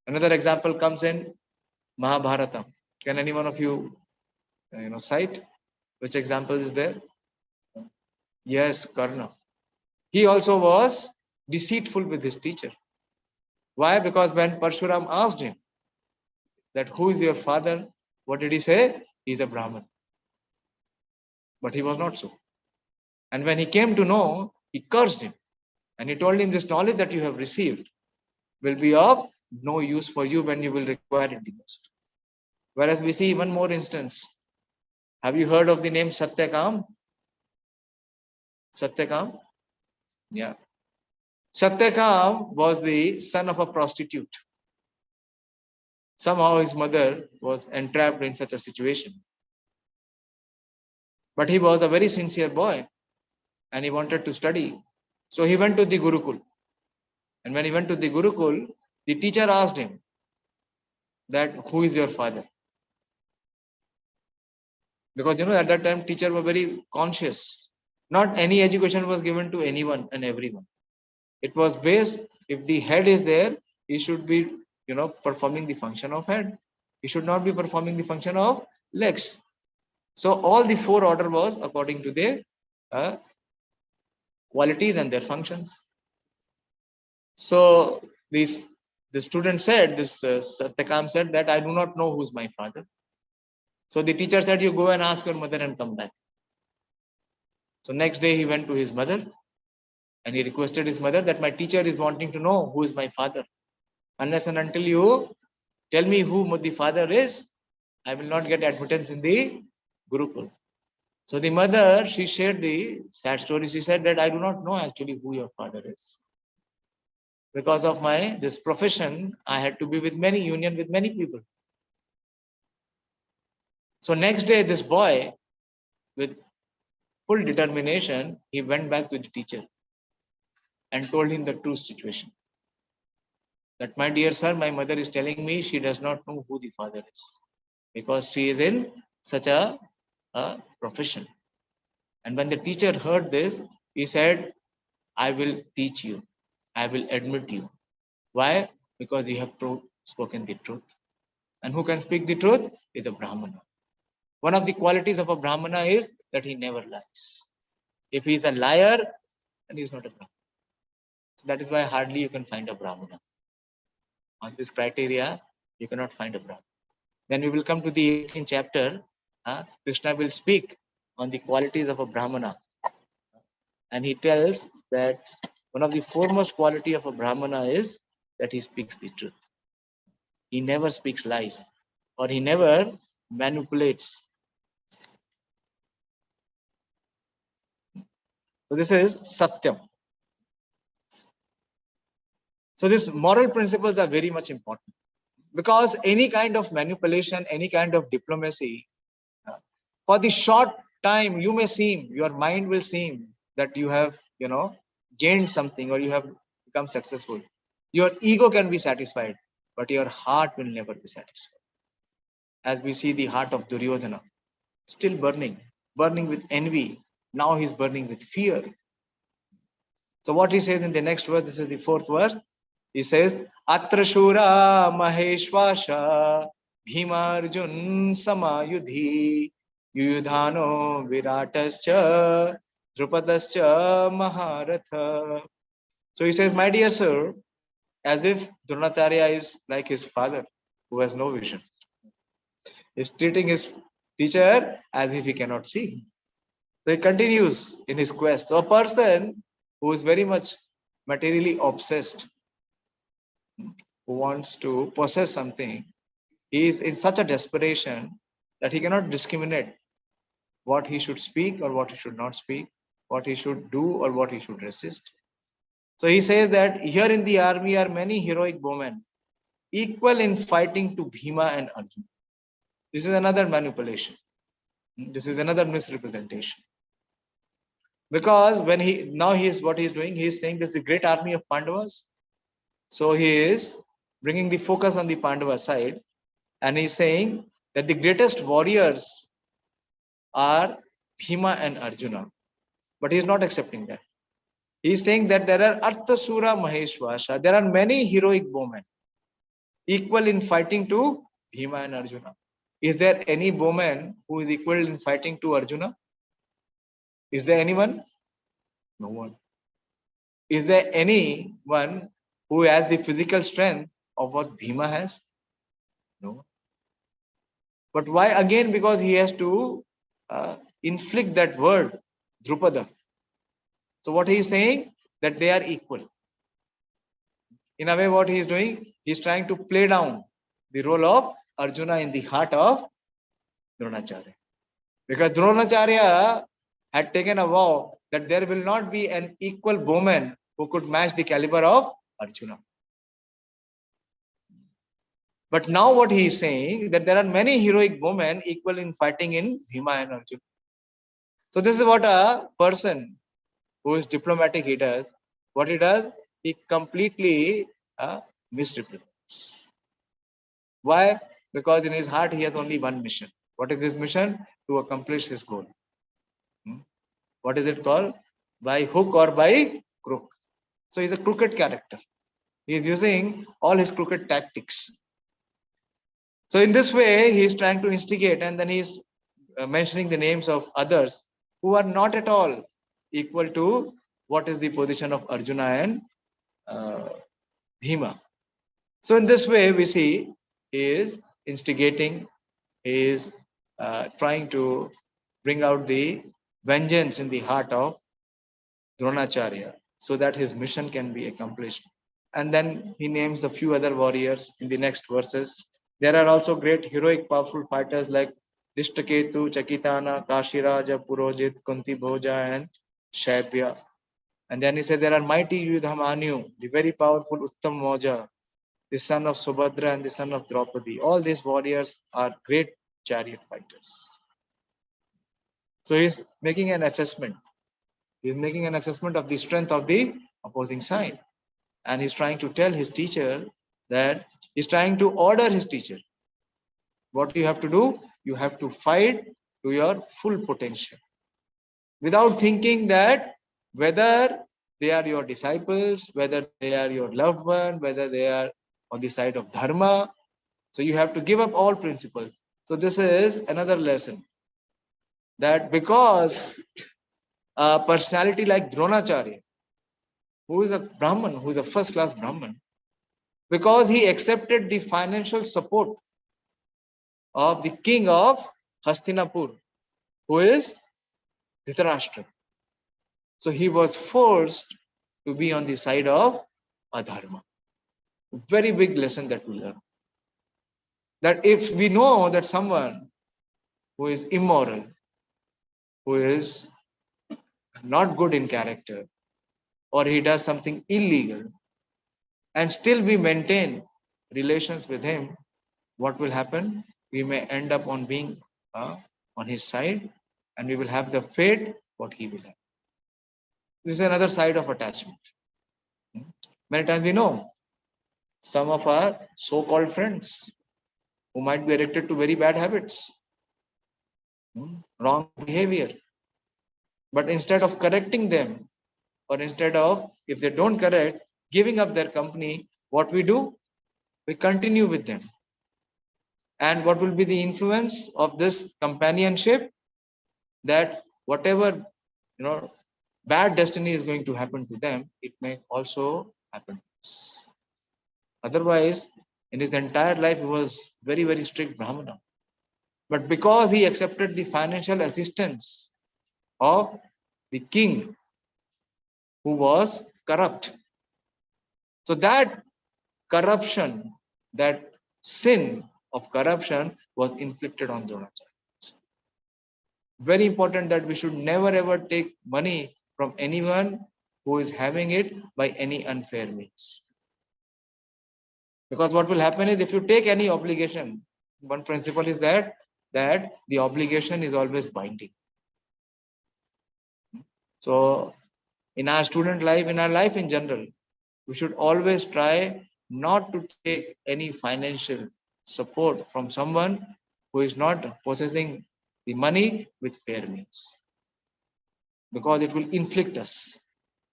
Another example comes in Mahabharata. Can any one of you, cite which example is there? Yes, Karna. He also was deceitful with his teacher. Why? Because when Parshuram asked him that who is your father, what did he say? He is a Brahman. But he was not so. And when he came to know, he cursed him. And he told him, this knowledge that you have received will be of no use for you when you will require it the most. Whereas we see one more instance. Have you heard of the name Satyakam? Satyakam? Yeah. Satyakam was the son of a prostitute. Somehow his mother was entrapped in such a situation. But he was a very sincere boy and he wanted to study. So he went to the Gurukul. And when he went to the Gurukul, the teacher asked him that who is your father? Because at that time teachers were very conscious. Not any education was given to anyone and everyone. It was based, if the head is there, he should be, performing the function of head. He should not be performing the function of legs. So all the four order was according to their qualities and their functions. So the student said, Satyakam said that I do not know who is my father. So the teacher said, you go and ask your mother and come back. So next day he went to his mother and he requested his mother that my teacher is wanting to know who is my father. Unless and until you tell me who the father is, I will not get admittance in the Gurukul. So the mother, she shared the sad story. She said that I do not know actually who your father is. Because of this profession, I had to be with union with many people. So next day, this boy, with full determination, he went back to the teacher and told him the true situation. that, my dear sir, my mother is telling me she does not know who the father is because she is in such a profession. And when the teacher heard this, he said, I will teach you. I will admit you. Why? Because you have spoken the truth. And who can speak the truth is a Brahmana. One of the qualities of a Brahmana is that he never lies. If he is a liar, then he is not a Brahmana. So that is why hardly you can find a Brahmana. On this criteria, you cannot find a Brahmana. Then we will come to the 18th chapter. Krishna will speak on the qualities of a Brahmana. And he tells that one of the foremost quality of a Brahmana is that he speaks the truth. He never speaks lies, or he never manipulates. So this is Satyam. So these moral principles are very much important, because any kind of manipulation, any kind of diplomacy, for the short time you may seem, your mind will seem that you have, gained something or you have become successful. Your ego can be satisfied, but your heart will never be satisfied. As we see the heart of Duryodhana, still burning with envy. Now he's burning with fear. So what he says in the next verse, this is the 4th verse. He says, Atra Shura Maheshwasha Bhimarjun Samayudhi Yudhano Viratascha Drupadascha Maharatha. So he says, my dear sir, as if Dronacharya is like his father who has no vision. He's treating his teacher as if he cannot see. So he continues in his quest. So a person who is very much materially obsessed, who wants to possess something, he is in such a desperation that he cannot discriminate what he should speak or what he should not speak, what he should do or what he should resist. So he says that here in the army are many heroic bowmen, equal in fighting to Bhima and Arjuna. This is another manipulation. This is another misrepresentation. Because when what he's doing, he's saying this is the great army of Pandavas. So he is bringing the focus on the Pandava side, and he's saying that the greatest warriors are Bhima and Arjuna. But he's not accepting that. He's saying that there are Arthasura Maheshwasha, there are many heroic bowmen, equal in fighting to Bhima and Arjuna. Is there any bowman who is equal in fighting to Arjuna? Is there anyone? No one. Is there anyone who has the physical strength of what Bhima has? No. But why? Again, because he has to inflict that word, Drupada. So what he is saying, that they are equal. In a way, what he is doing, he is trying to play down the role of Arjuna in the heart of Dronacharya. Because Dronacharya had taken a vow that there will not be an equal bowman who could match the caliber of Arjuna. But now what he is saying, that there are many heroic bowmen equal in fighting in Bhima and Arjuna. So this is what a person who is diplomatic he does. What he does, he completely misrepresents. Why? Because in his heart he has only one mission. What is his mission? To accomplish his goal. What is it called? By hook or by crook. So he's a crooked character. He is using all his crooked tactics. So in this way, he is trying to instigate, and then he is mentioning the names of others who are not at all equal to what is the position of Arjuna and Bhima. So in this way, we see he is instigating, he is trying to bring out the vengeance in the heart of Dronacharya so that his mission can be accomplished. And then he names the few other warriors in the next verses. There are also great heroic powerful fighters like Dishtaketu, Chakitana, Kashiraja, Purojit, Kunti Bhoja and Shaibya. And then he said there are mighty Yudhamanyu, the very powerful Uttam Moja, the son of Subhadra and the son of Draupadi. All these warriors are great chariot fighters. So he's making an assessment. He's making an assessment of the strength of the opposing side. And he's trying to tell his teacher that he's trying to order his teacher. What you have to do? You have to fight to your full potential without thinking that whether they are your disciples, whether they are your loved one, whether they are on the side of dharma. So you have to give up all principles. So this is another lesson, that because a personality like Dronacharya, who is a Brahman, who is a first class Brahman, because he accepted the financial support of the king of Hastinapur, who is Dhritarashtra. So he was forced to be on the side of adharma. Very big lesson that we learn. That if we know that someone who is immoral, who is not good in character, or he does something illegal, and still we maintain relations with him, what will happen? We may end up on being on his side, and we will have the fate what he will have. This is another side of attachment. Many times we know some of our so-called friends who might be addicted to very bad habits, wrong behavior. But instead of correcting them, or instead of, if they don't correct, giving up their company, what we do? We continue with them. And what will be the influence of this companionship? That whatever bad destiny is going to happen to them, it may also happen to us. Otherwise, in his entire life, he was very, very strict Brahmana. But because he accepted the financial assistance of the king, who was corrupt, so that corruption, that sin of corruption was inflicted on Dronacharya. Very important that we should never ever take money from anyone who is having it by any unfair means. Because what will happen is, if you take any obligation, one principle is that the obligation is always binding. So in our student life, in our life in general, we should always try not to take any financial support from someone who is not possessing the money with fair means, because it will inflict us.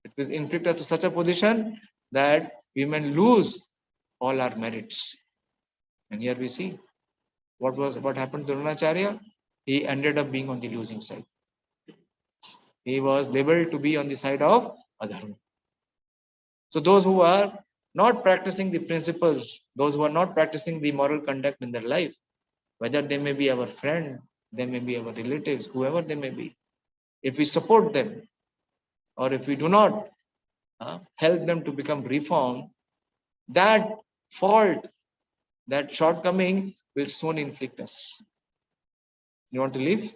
It will inflict us to such a position that we may lose all our merits. And here we see what happened to Dronacharya. He ended up being on the losing side. He was labeled to be on the side of adharma. So those who are not practicing the principles, those who are not practicing the moral conduct in their life, whether they may be our friend, they may be our relatives, whoever they may be, if we support them, or if we do not help them to become reformed, that fault, that shortcoming will soon inflict us. You want to leave?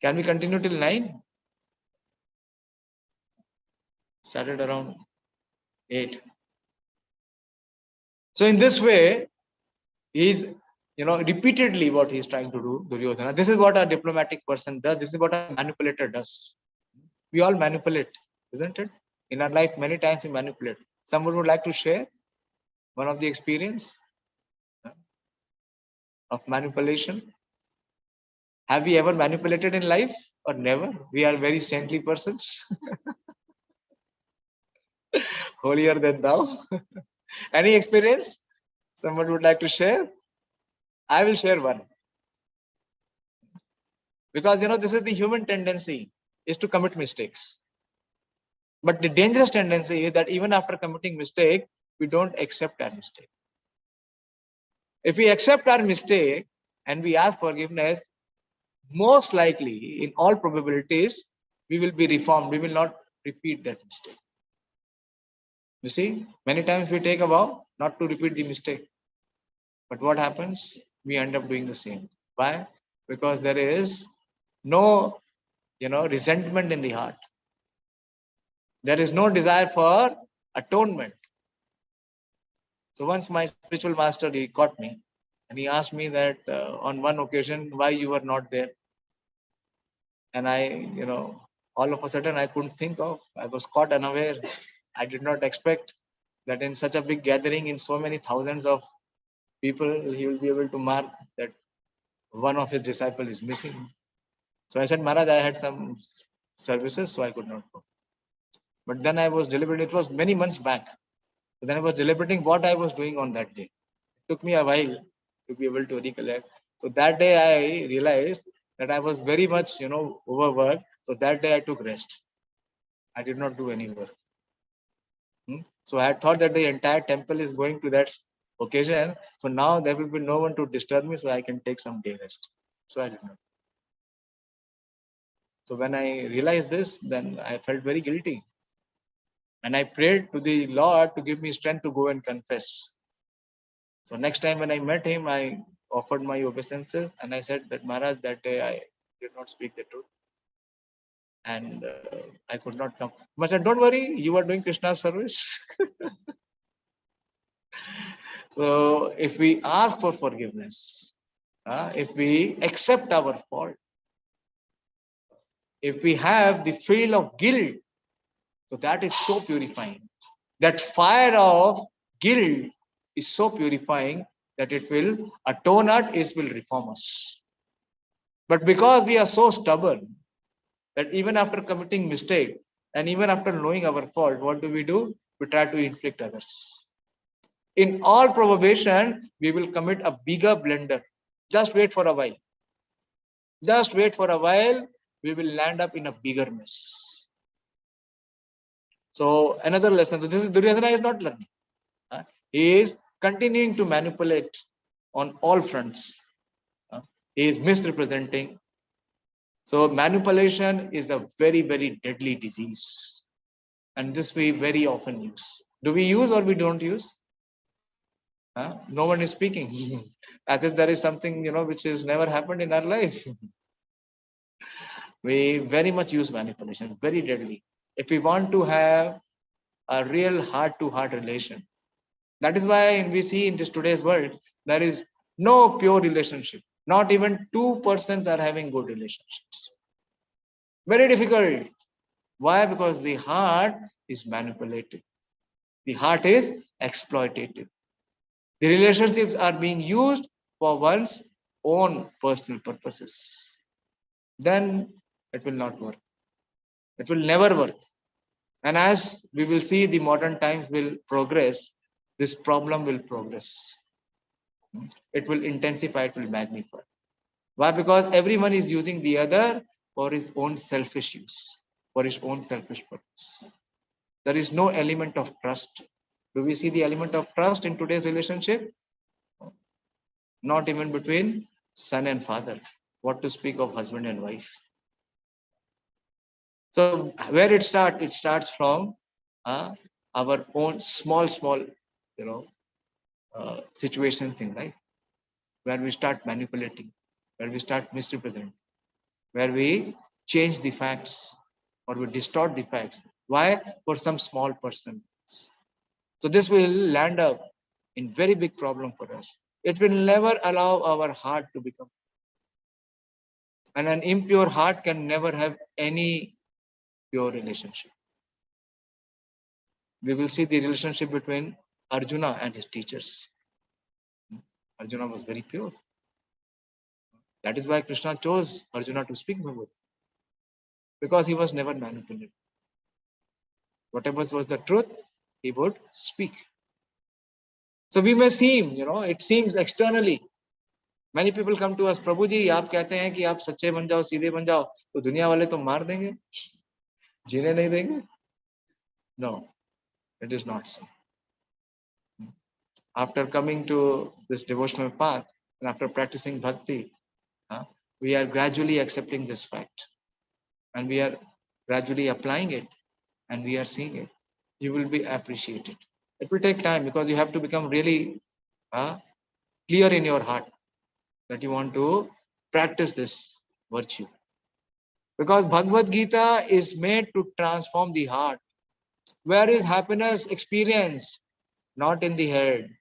Can we continue till 9? Started around 8. So in this way, he's repeatedly what he's trying to do, Duryodhana. This is what a diplomatic person does. This is what a manipulator does. We all manipulate, isn't it? In our life, many times we manipulate. Someone would like to share one of the experience of manipulation. Have we ever manipulated in life, or never? We are very saintly persons. Holier than thou. Any experience someone would like to share? I will share one. Because this is the human tendency, is to commit mistakes. But the dangerous tendency is that even after committing mistake, we don't accept our mistake. If we accept our mistake and we ask forgiveness, most likely, in all probabilities, we will be reformed. We will not repeat that mistake. You see, many times we take a vow not to repeat the mistake. But what happens? We end up doing the same. Why? Because there is no, resentment in the heart. There is no desire for atonement. So once my spiritual master, he caught me, and he asked me that on one occasion, why you were not there. And I, all of a sudden I couldn't think of. I was caught unaware. I did not expect that in such a big gathering, in so many thousands of people, he will be able to mark that one of his disciples is missing. So I said, Maharaj, I had some services, so I could not go. But then I was deliberating, it was many months back. So then I was deliberating what I was doing on that day. It took me a while to be able to recollect. So that day I realized that I was very much, overworked. So that day I took rest. I did not do any work. So I had thought that the entire temple is going to that occasion. So now there will be no one to disturb me, so I can take some day rest. So I did not. So when I realized this, then I felt very guilty. And I prayed to the Lord to give me strength to go and confess. So next time when I met him, I offered my obeisances and I said that Maharaj, that day I did not speak the truth. And I could not come. But I said, don't worry, you are doing Krishna's service. So if we ask for forgiveness, if we accept our fault, if we have the feel of guilt, so that is so purifying. That fire of guilt is so purifying that it will atone us, it will reform us. But because we are so stubborn that even after committing mistake and even after knowing our fault, what do? We try to inflict others. In all probation, we will commit a bigger blunder. Just wait for a while. Just wait for a while, we will land up in a bigger mess. So another lesson. So this is Duryodhana is not learning. He is continuing to manipulate on all fronts. He is misrepresenting. So manipulation is a very, very deadly disease. And this we very often use. Do we use or we don't use? No one is speaking. As if there is something, which has never happened in our life. We very much use manipulation, very deadly. If we want to have a real heart-to-heart relation, that is why we see in this today's world, there is no pure relationship. Not even two persons are having good relationships. Very difficult. Why? Because the heart is manipulated. The heart is exploitative. The relationships are being used for one's own personal purposes. Then it will not work. It will never work. And as we will see, the modern times will progress, this problem will progress. It will intensify, it will magnify. Why? Because everyone is using the other for his own selfish use, for his own selfish purpose. There is no element of trust. Do we see the element of trust in today's relationship? Not even between son and father. What to speak of husband and wife? So where it starts? It starts from our own small, situations in life, where we start manipulating, where we start misrepresenting, where we change the facts or we distort the facts. Why? For some small person. So this will land up in very big problem for us. It will never allow our heart to become. And an impure heart can never have any pure relationship. We will see the relationship between Arjuna and his teachers. Arjuna was very pure. That is why Krishna chose Arjuna to speak Bhagavad, because he was never manipulated. Whatever was the truth, he would speak. So we may seem, it seems externally. Many people come to us, Prabhu ji, आप कहते हैं कि आप सच्चे बन जाओ, सीधे बन जाओ, तो दुनिया वाले तो मार देंगे, जीने नहीं देंगे. No, it is not so. After coming to this devotional path and after practicing bhakti, we are gradually accepting this fact and we are gradually applying it and we are seeing it. You will be appreciated. It will take time because you have to become really clear in your heart that you want to practice this virtue. Because Bhagavad Gita is made to transform the heart. Where is happiness experienced? Not in the head.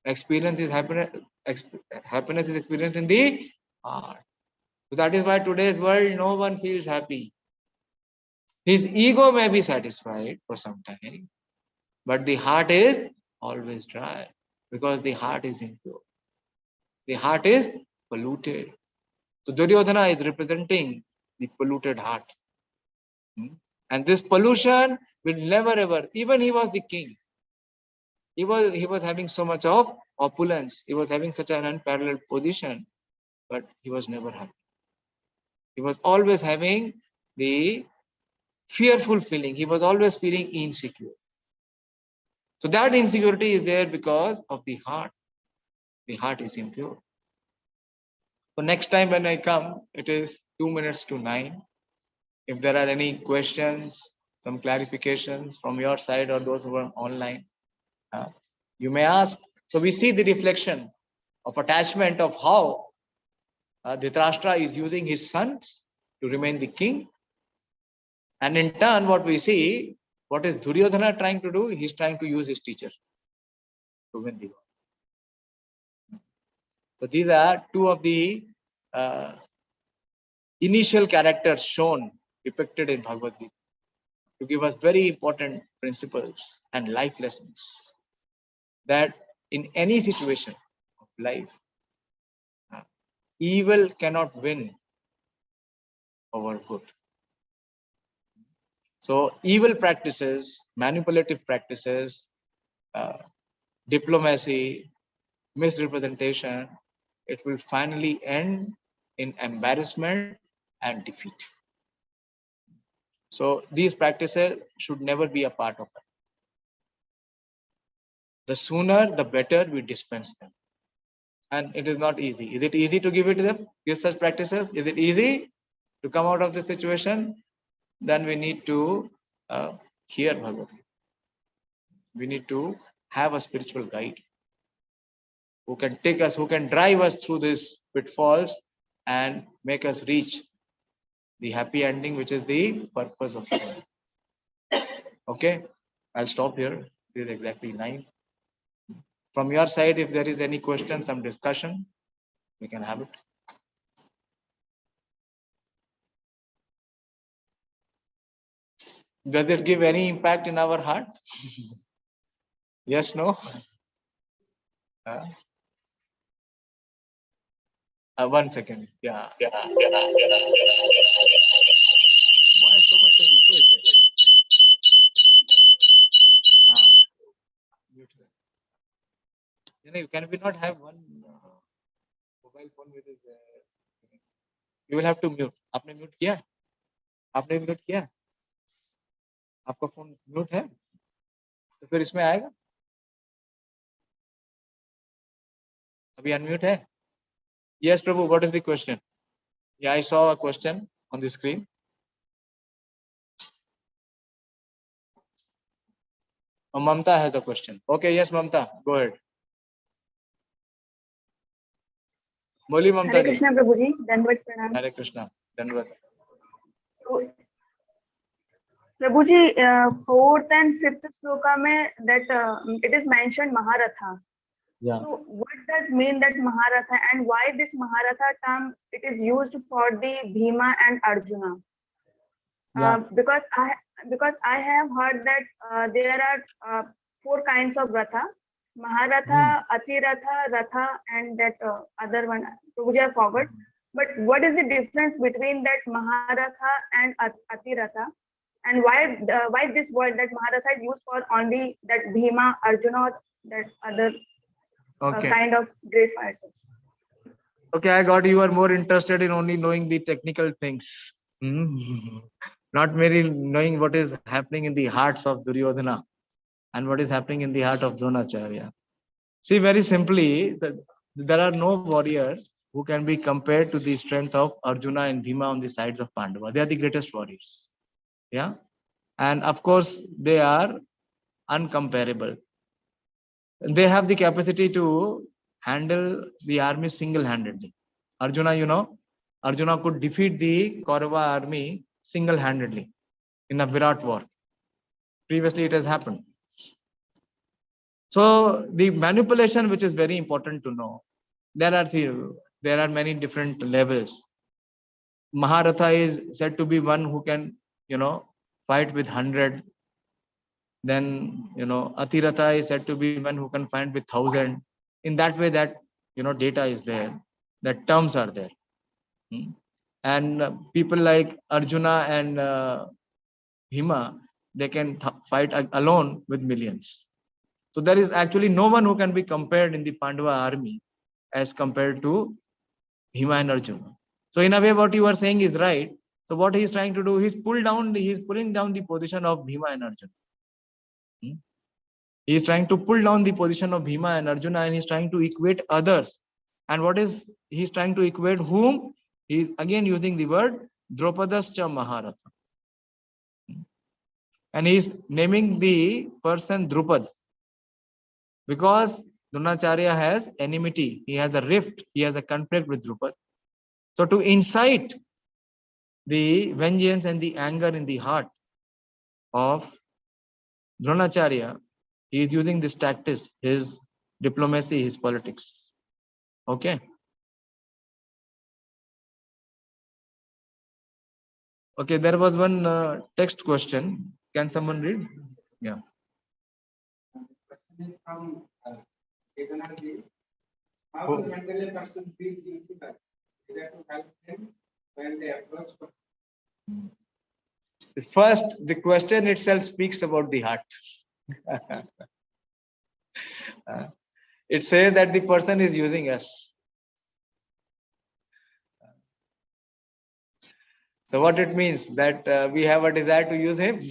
Happiness is experienced in the heart. So that is why today's world, no one feels happy. His ego may be satisfied for some time, but the heart is always dry because the heart is impure. The heart is polluted. So Duryodhana is representing the polluted heart. And this pollution will never ever, even he was the king. He was having so much of opulence. He was having such an unparalleled position, but he was never happy. He was always having the fearful feeling. He was always feeling insecure. So that insecurity is there because of the heart. The heart is impure. So next time when I come, it is 9:02. If there are any questions, some clarifications from your side or those who are online, you may ask. So we see the reflection of attachment of how Dhritarashtra is using his sons to remain the king. And in turn, what we see, what is Duryodhana trying to do? He's trying to use his teacher to win the war. So these are two of the initial characters shown, depicted in Bhagavad Gita, to give us very important principles and life lessons that in any situation of life, evil cannot win over good. So evil practices, manipulative practices, diplomacy, misrepresentation, it will finally end in embarrassment and defeat. So these practices should never be a part of it. The sooner, the better we dispense them. And it is not easy. Is it easy to give it to them? Give such practices? Is it easy to come out of this situation? Then we need to hear Bhagavad Gita. We need to have a spiritual guide who can take us, who can drive us through these pitfalls and make us reach the happy ending, which is the purpose of life. Okay, I'll stop here. This is exactly 9. From your side, if there is any question, some discussion, we can have it. Does it give any impact in our heart? Yes, no? 1 second. Yeah. Why so much of echo is there? Mute that. Can we not have one mobile phone with his? You will have to mute. आपने mute किया? आपने mute किया? आपका phone mute है? तो फिर इसमें आएगा? अभी unmute है? Yes, Prabhu. What is the question? Yeah, I saw a question on the screen. Mamta has a question. Okay, yes, Mamta, go ahead. बोली ममता हरे जी. कृष्णा प्रभु जी, दंडवत प्रणाम. हरे कृष्णा, धन्यवाद. प्रभु जी, 4th and 5th श्लोका में that it is mentioned Maharatha. Yeah. So what does mean that Maharatha, and why this Maharatha term it is used for the Bhima and Arjuna? Yeah. Because I have heard that there are 4 kinds of Ratha: Maharatha, Atiratha, Ratha, and that other one, which I forgot. But what is the difference between that Maharatha and Atiratha, and why this word that Maharatha is used for only that Bhima, Arjuna, or that other kind of great fighters? Okay, I got you are more interested in only knowing the technical things. Not merely knowing what is happening in the hearts of Duryodhana and what is happening in the heart of Dronacharya. See, very simply, there are no warriors who can be compared to the strength of Arjuna and Bhima on the sides of Pandava. They are the greatest warriors. Yeah. And of course, they are uncomparable. They have the capacity to handle the army single-handedly. Arjuna, Arjuna could defeat the Kaurava army single-handedly in a Virat war. Previously, it has happened. So the manipulation, which is very important to know, there are many different levels. Maharatha is said to be one who can, fight with 100. Then, Atiratha is said to be one who can find with 1,000. In that way, that, data is there, that terms are there. And people like Arjuna and Bhima, they can fight alone with millions. So there is actually no one who can be compared in the Pandava army as compared to Bhima and Arjuna. So in a way, what you are saying is right. So what he is trying to do, he's pulling down the position of Bhima and Arjuna. He is trying to pull down the position of Bhima and Arjuna, and he's trying to equate others. And what is he's trying to equate whom? He is again using the word Draupadascha Maharatha. And he is naming the person Drupad because Dronacharya has enmity. He has a rift. He has a conflict with Drupad. So to incite the vengeance and the anger in the heart of Dronacharya, he is using this tactics, his diplomacy, his politics. Okay. Okay, there was one text question. Can someone read? Yeah. Question is from Chetanji. How to handle a person feels insecure? Either to help them when they approach. First, the question itself speaks about the heart. It says that the person is using us. So what it means? That we have a desire to use him?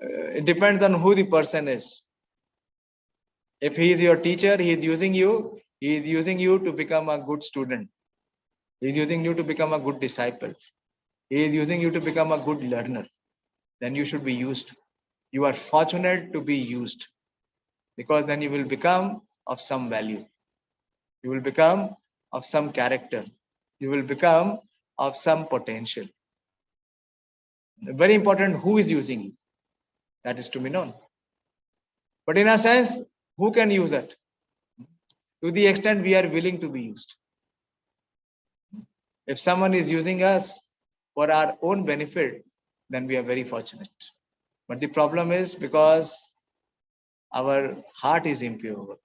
It depends on who the person is. If he is your teacher, he is using you. He is using you to become a good student. He is using you to become a good disciple. He is using you to become a good learner. Then you should be used. You are fortunate to be used, because then you will become of some value. You will become of some character. You will become of some potential. Very important, who is using you. That is to be known. But in a sense, who can use it? To the extent we are willing to be used. If someone is using us for our own benefit, then we are very fortunate. But the problem is because our heart is impure.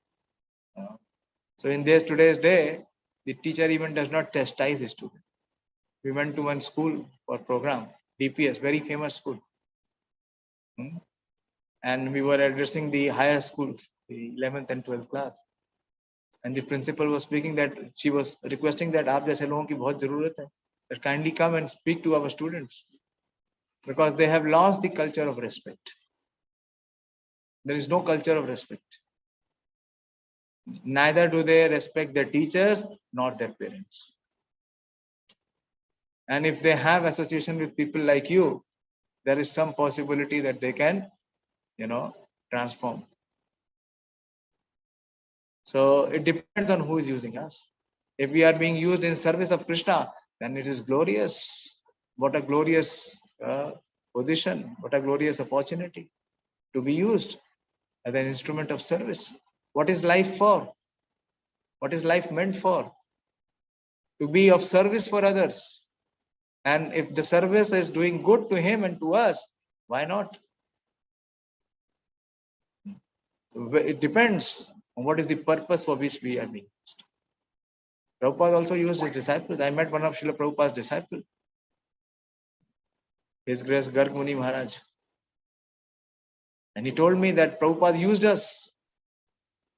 So in today's day, the teacher even does not chastise his student. We went to one school for program, DPS, very famous school. And we were addressing the higher schools, the 11th and 12th class. And the principal was speaking that she was requesting that aap jaise logon ki bahut zarurat hai, that kindly come and speak to our students, because they have lost the culture of respect. There is no culture of respect. Neither do they respect their teachers nor their parents. And if they have association with people like you, there is some possibility that they can, transform. So it depends on who is using us. If we are being used in service of Krishna, then it is glorious. What a glorious position, what a glorious opportunity to be used as an instrument of service. What is life for? What is life meant for? To be of service for others. And if the service is doing good to him and to us, why not? So it depends on what is the purpose for which we are being used. Prabhupada also used his disciples. I met one of Srila Prabhupada's disciples, His Grace Garg Muni Maharaj. And he told me that Prabhupada used us.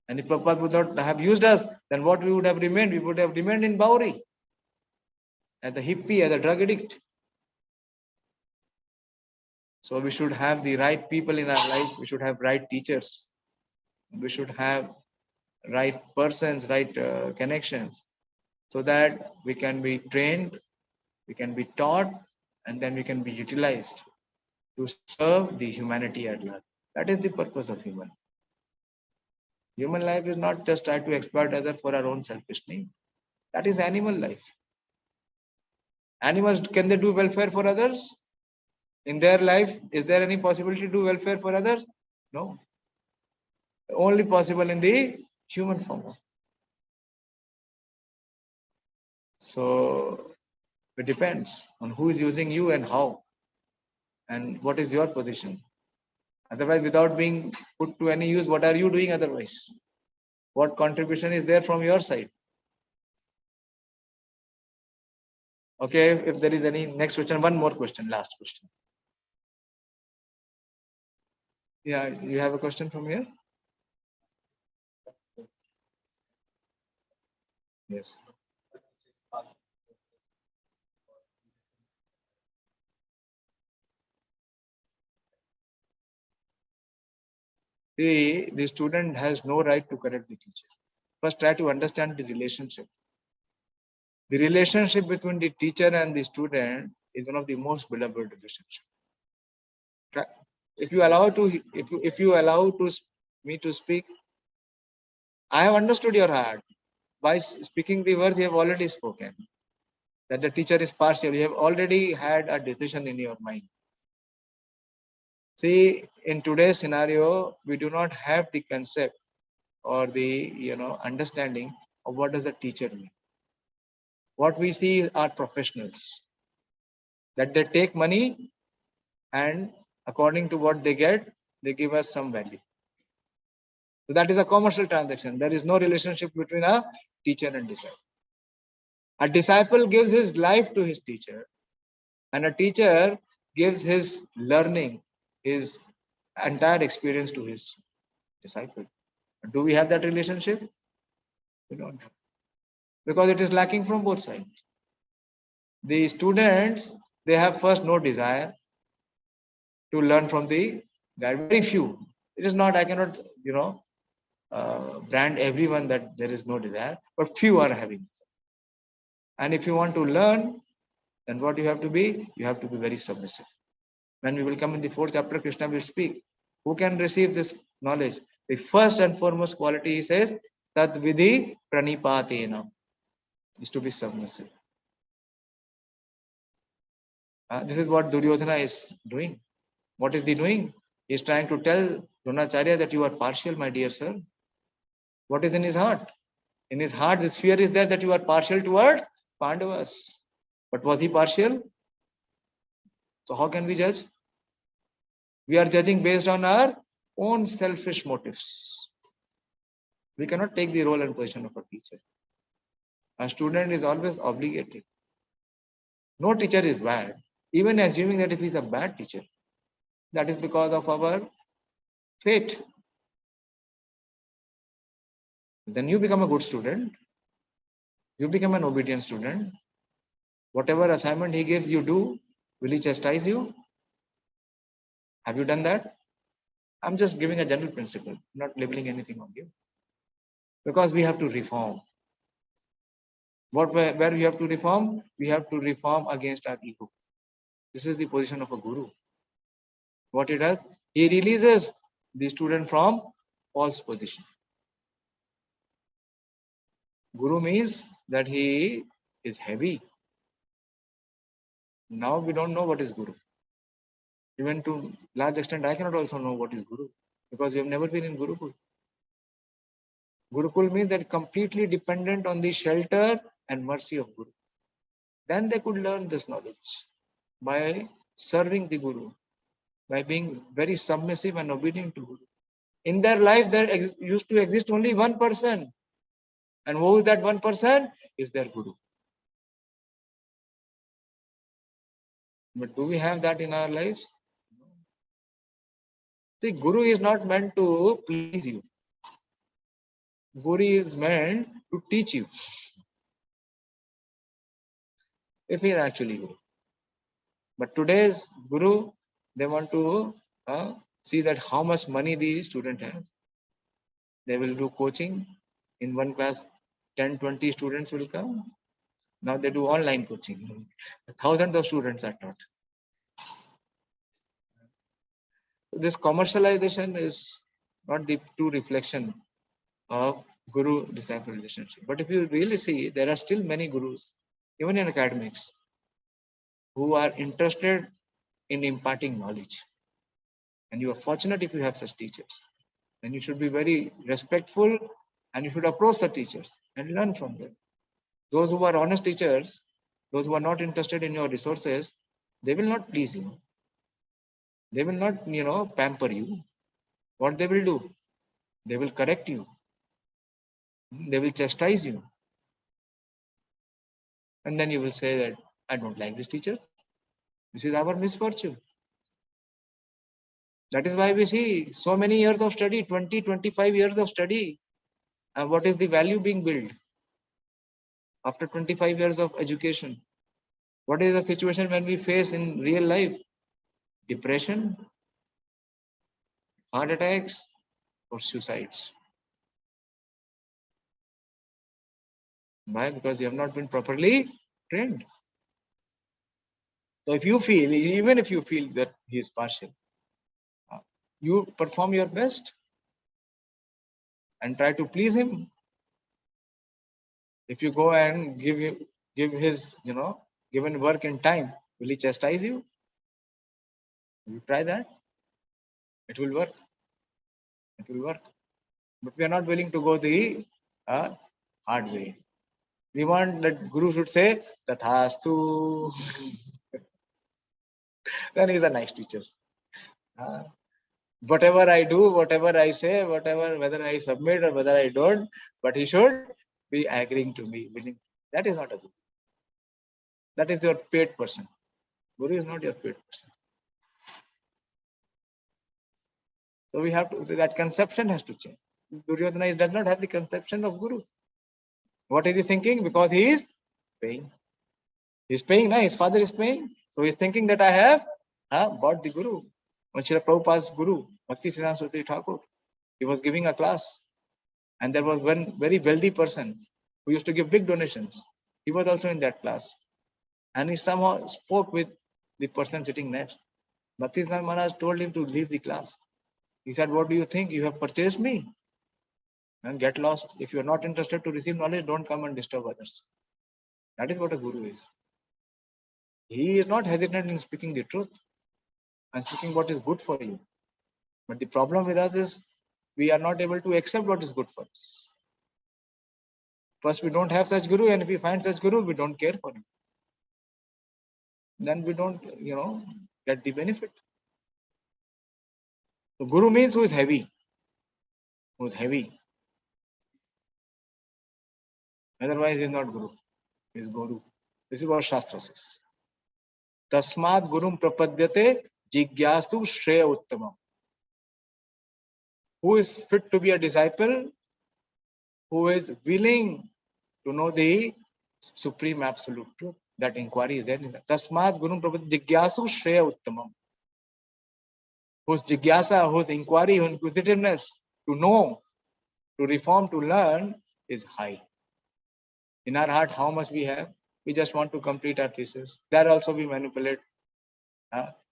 And if Prabhupada would not have used us, then what we would have remained? We would have remained in Bauri, as a hippie, as a drug addict. So we should have the right people in our life. We should have right teachers. We should have right persons, right connections, so that we can be trained, we can be taught, and then we can be utilized to serve the humanity at large. That is the purpose of human. Human life is not just try to exploit others for our own selfish need. That is animal life. Animals, can they do welfare for others? In their life, is there any possibility to do welfare for others? No. Only possible in the human form. So It depends on who is using you and how, and what is your position. Otherwise, without being put to any use, what are you doing otherwise? What contribution is there from your side? Okay, if there is any next question, one more question, last question. Yeah, you have a question from here? Yes. The student has no right to correct the teacher. First, try to understand the relationship. The relationship between the teacher and the student is one of the most beloved relationships. If you allow me to speak, I have understood your heart. By speaking the words, you have already spoken. That the teacher is partial. You have already had a decision in your mind. See, in today's scenario, we do not have the concept or the understanding of what does a teacher mean. What we see are professionals, that they take money and according to what they get, they give us some value. So that is a commercial transaction. There is no relationship between a teacher and disciple. A disciple gives his life to his teacher, and a teacher gives his learning, his entire experience to his disciple. Do we have that relationship? We don't have. Because it is lacking from both sides. The students, they have first no desire to learn from the guide. Very few. It is not, I cannot, brand everyone that there is no desire, but few are having. And if you want to learn, then what you have to be? You have to be very submissive. When we will come in the 4th chapter, Krishna will speak. Who can receive this knowledge? The first and foremost quality, he says, Tat vidhi pranipatena, is to be submissive. This is what Duryodhana is doing. What is he doing? He is trying to tell Dronacharya that you are partial, my dear sir. What is in his heart? In his heart, this fear is there that you are partial towards Pandavas. But was he partial? So how can we judge? We are judging based on our own selfish motives. We cannot take the role and position of a teacher. A student is always obligated. No teacher is bad. Even assuming that if he is a bad teacher, that is because of our fate. Then you become a good student. You become an obedient student. Whatever assignment he gives you do, will he chastise you? Have you done that? I'm just giving a general principle, not labeling anything on you. Because we have to reform. Where we have to reform? We have to reform against our ego. This is the position of a guru. What he does? He releases the student from false position. Guru means that he is heavy. Now we don't know what is Guru. Even to large extent, I cannot also know what is Guru because we have never been in Gurukul. Gurukul means that completely dependent on the shelter and mercy of Guru. Then they could learn this knowledge by serving the Guru, by being very submissive and obedient to Guru. In their life, there used to exist only one person. And who is that one person? Is their Guru. But do we have that in our lives? See, Guru is not meant to please you. Guru is meant to teach you. If he is actually Guru. But today's Guru, they want to see that how much money the student has. They will do coaching. In one class, 10, 20 students will come. Now they do online coaching. Thousands of students are taught. This commercialization is not the true reflection of guru-disciple relationship. But if you really see, there are still many gurus, even in academics, who are interested in imparting knowledge. And you are fortunate if you have such teachers. Then you should be very respectful and you should approach the teachers and learn from them. Those who are honest teachers, Those who are not interested in your resources, they will not please you. They will not, pamper you. What they will do? They will correct you. They will chastise you. And then you will say that, I don't like this teacher. This is our misfortune. That is why we see so many years of study, 20, 25 years of study. And what is the value being built after 25 years of education? What is the situation when we face in real life? Depression, heart attacks, or suicides. Why? Because you have not been properly trained. So if you feel, even if you feel that he is partial, you perform your best and try to please him. If you go and give his, given work in time, will he chastise you? You try that. It will work. It will work. But we are not willing to go the hard way. We want that Guru should say, Tathastu. Then he's a nice teacher. Whatever I do, whatever I say, whether I submit or whether I don't, but he should be agreeing to me, willing. That is not a Guru. That is your paid person. Guru is not your paid person. So we have to, that conception has to change. Duryodhana does not have the conception of Guru. What is he thinking? Because he is paying. He's paying, no? His father is paying. So he's thinking that I have bought the Guru. When Srila Prabhupada's Guru, Bhakti Siddhanta Saraswati Thakur, he was giving a class. And there was one very wealthy person who used to give big donations. He was also in that class. And he somehow spoke with the person sitting next. Bhakti Siddhanta Maharaj told him to leave the class. He said, what do you think? You have purchased me? And get lost. If you are not interested to receive knowledge, don't come and disturb others. That is what a Guru is. He is not hesitant in speaking the truth and speaking what is good for you. But the problem with us is we are not able to accept what is good for us. First, we don't have such Guru, and if we find such Guru, we don't care for him. Then we don't, get the benefit. So Guru means who is heavy. Who is heavy. Otherwise, he is not Guru. He is Guru. This is what Shastra says. Tasmat Gurum Prapadyate Jigyastu Shreya Uttamam. Who is fit to be a disciple? Who is willing to know the supreme absolute truth? That inquiry is there. Tasmat Gurum Prapadyate Jigyastu Shreya Uttamam. Whose jigyasa, whose inquiry, whose inquisitiveness to know, to reform, to learn is high. In our heart, how much we have? We just want to complete our thesis. That also we manipulate.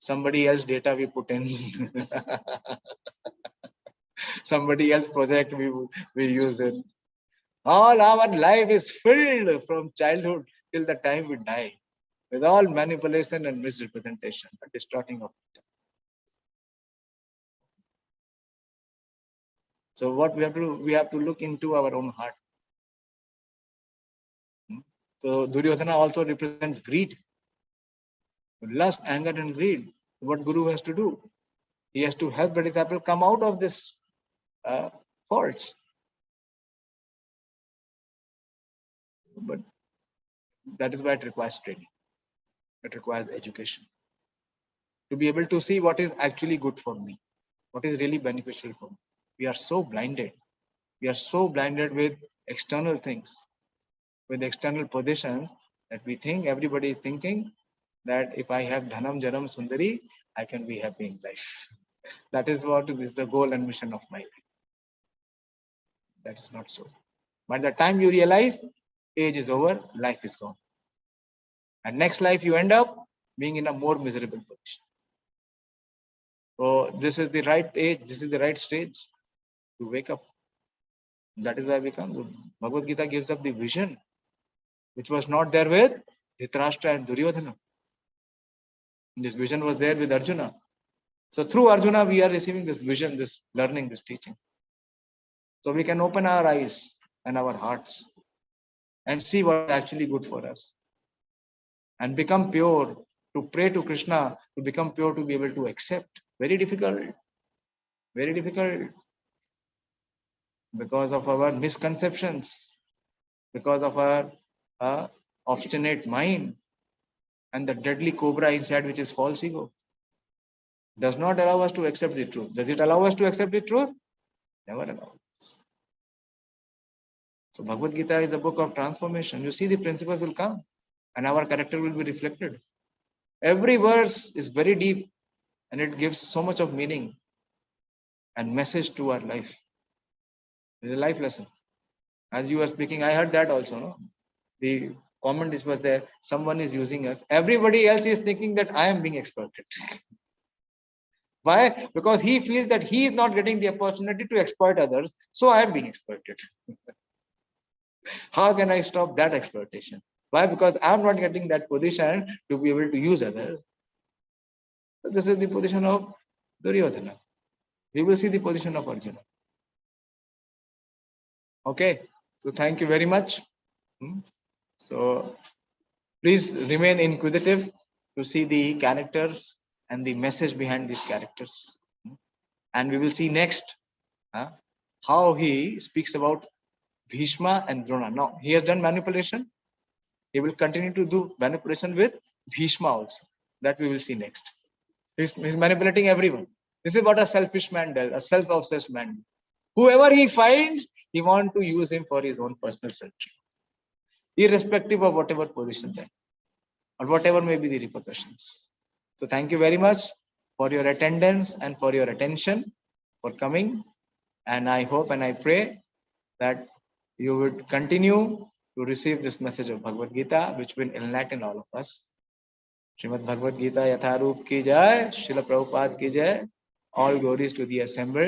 Somebody else's data we put in. Somebody else's project we use it. All our life is filled from childhood till the time we die with all manipulation and misrepresentation, a distorting of it. So what we have to do, we have to look into our own heart. So Duryodhana also represents greed, lust, anger, and greed. What Guru has to do? He has to help the disciple come out of this faults. But that is why it requires training. It requires education. To be able to see what is actually good for me, what is really beneficial for me. We are so blinded. We are so blinded with external things, with external positions, that we think everybody is thinking that if I have Dhanam, Janam, Sundari, I can be happy in life. That is what is the goal and mission of my life. That is not so. By the time you realize, age is over, life is gone. And next life you end up being in a more miserable position. So this is the right age, this is the right stage to wake up. That is why we come. So Bhagavad Gita gives up the vision, which was not there with Dhritarashtra and Duryodhana. This vision was there with Arjuna. So through Arjuna, we are receiving this vision, this learning, this teaching. So we can open our eyes and our hearts and see what is actually good for us. and become pure, to pray to Krishna, to become pure, to be able to accept. Very difficult. Very difficult. Because of our misconceptions, because of our obstinate mind, and the deadly cobra inside, which is false ego, does not allow us to accept the truth. Does it allow us to accept the truth? Never allows. So Bhagavad Gita is a book of transformation. You see, the principles will come and our character will be reflected. Every verse is very deep and it gives so much of meaning and message to our life. It is a life lesson. As you were speaking, I heard that also. No? The comment which was there, someone is using us. Everybody else is thinking that I am being exploited. Why? Because he feels that he is not getting the opportunity to exploit others, so I am being exploited. How can I stop that exploitation? Why? Because I am not getting that position to be able to use others. So this is the position of Duryodhana. We will see the position of Arjuna. Okay, so thank you very much. So please remain inquisitive to see the characters and the message behind these characters. And we will see next how he speaks about Bhishma and Drona. Now, he has done manipulation. He will continue to do manipulation with Bhishma also. That we will see next. He's manipulating everyone. This is what a selfish man does, a self-obsessed man. Whoever he finds, he wants to use him for his own personal self, irrespective of whatever position then, or whatever may be the repercussions. So thank you very much for your attendance and for your attention, for coming. And I hope and I pray that you would continue to receive this message of Bhagavad Gita, which will enlighten all of us. Srimad Bhagavad Gita Yatharup ki jai, Srila Prabhupada ki jai. All glories to the assembled.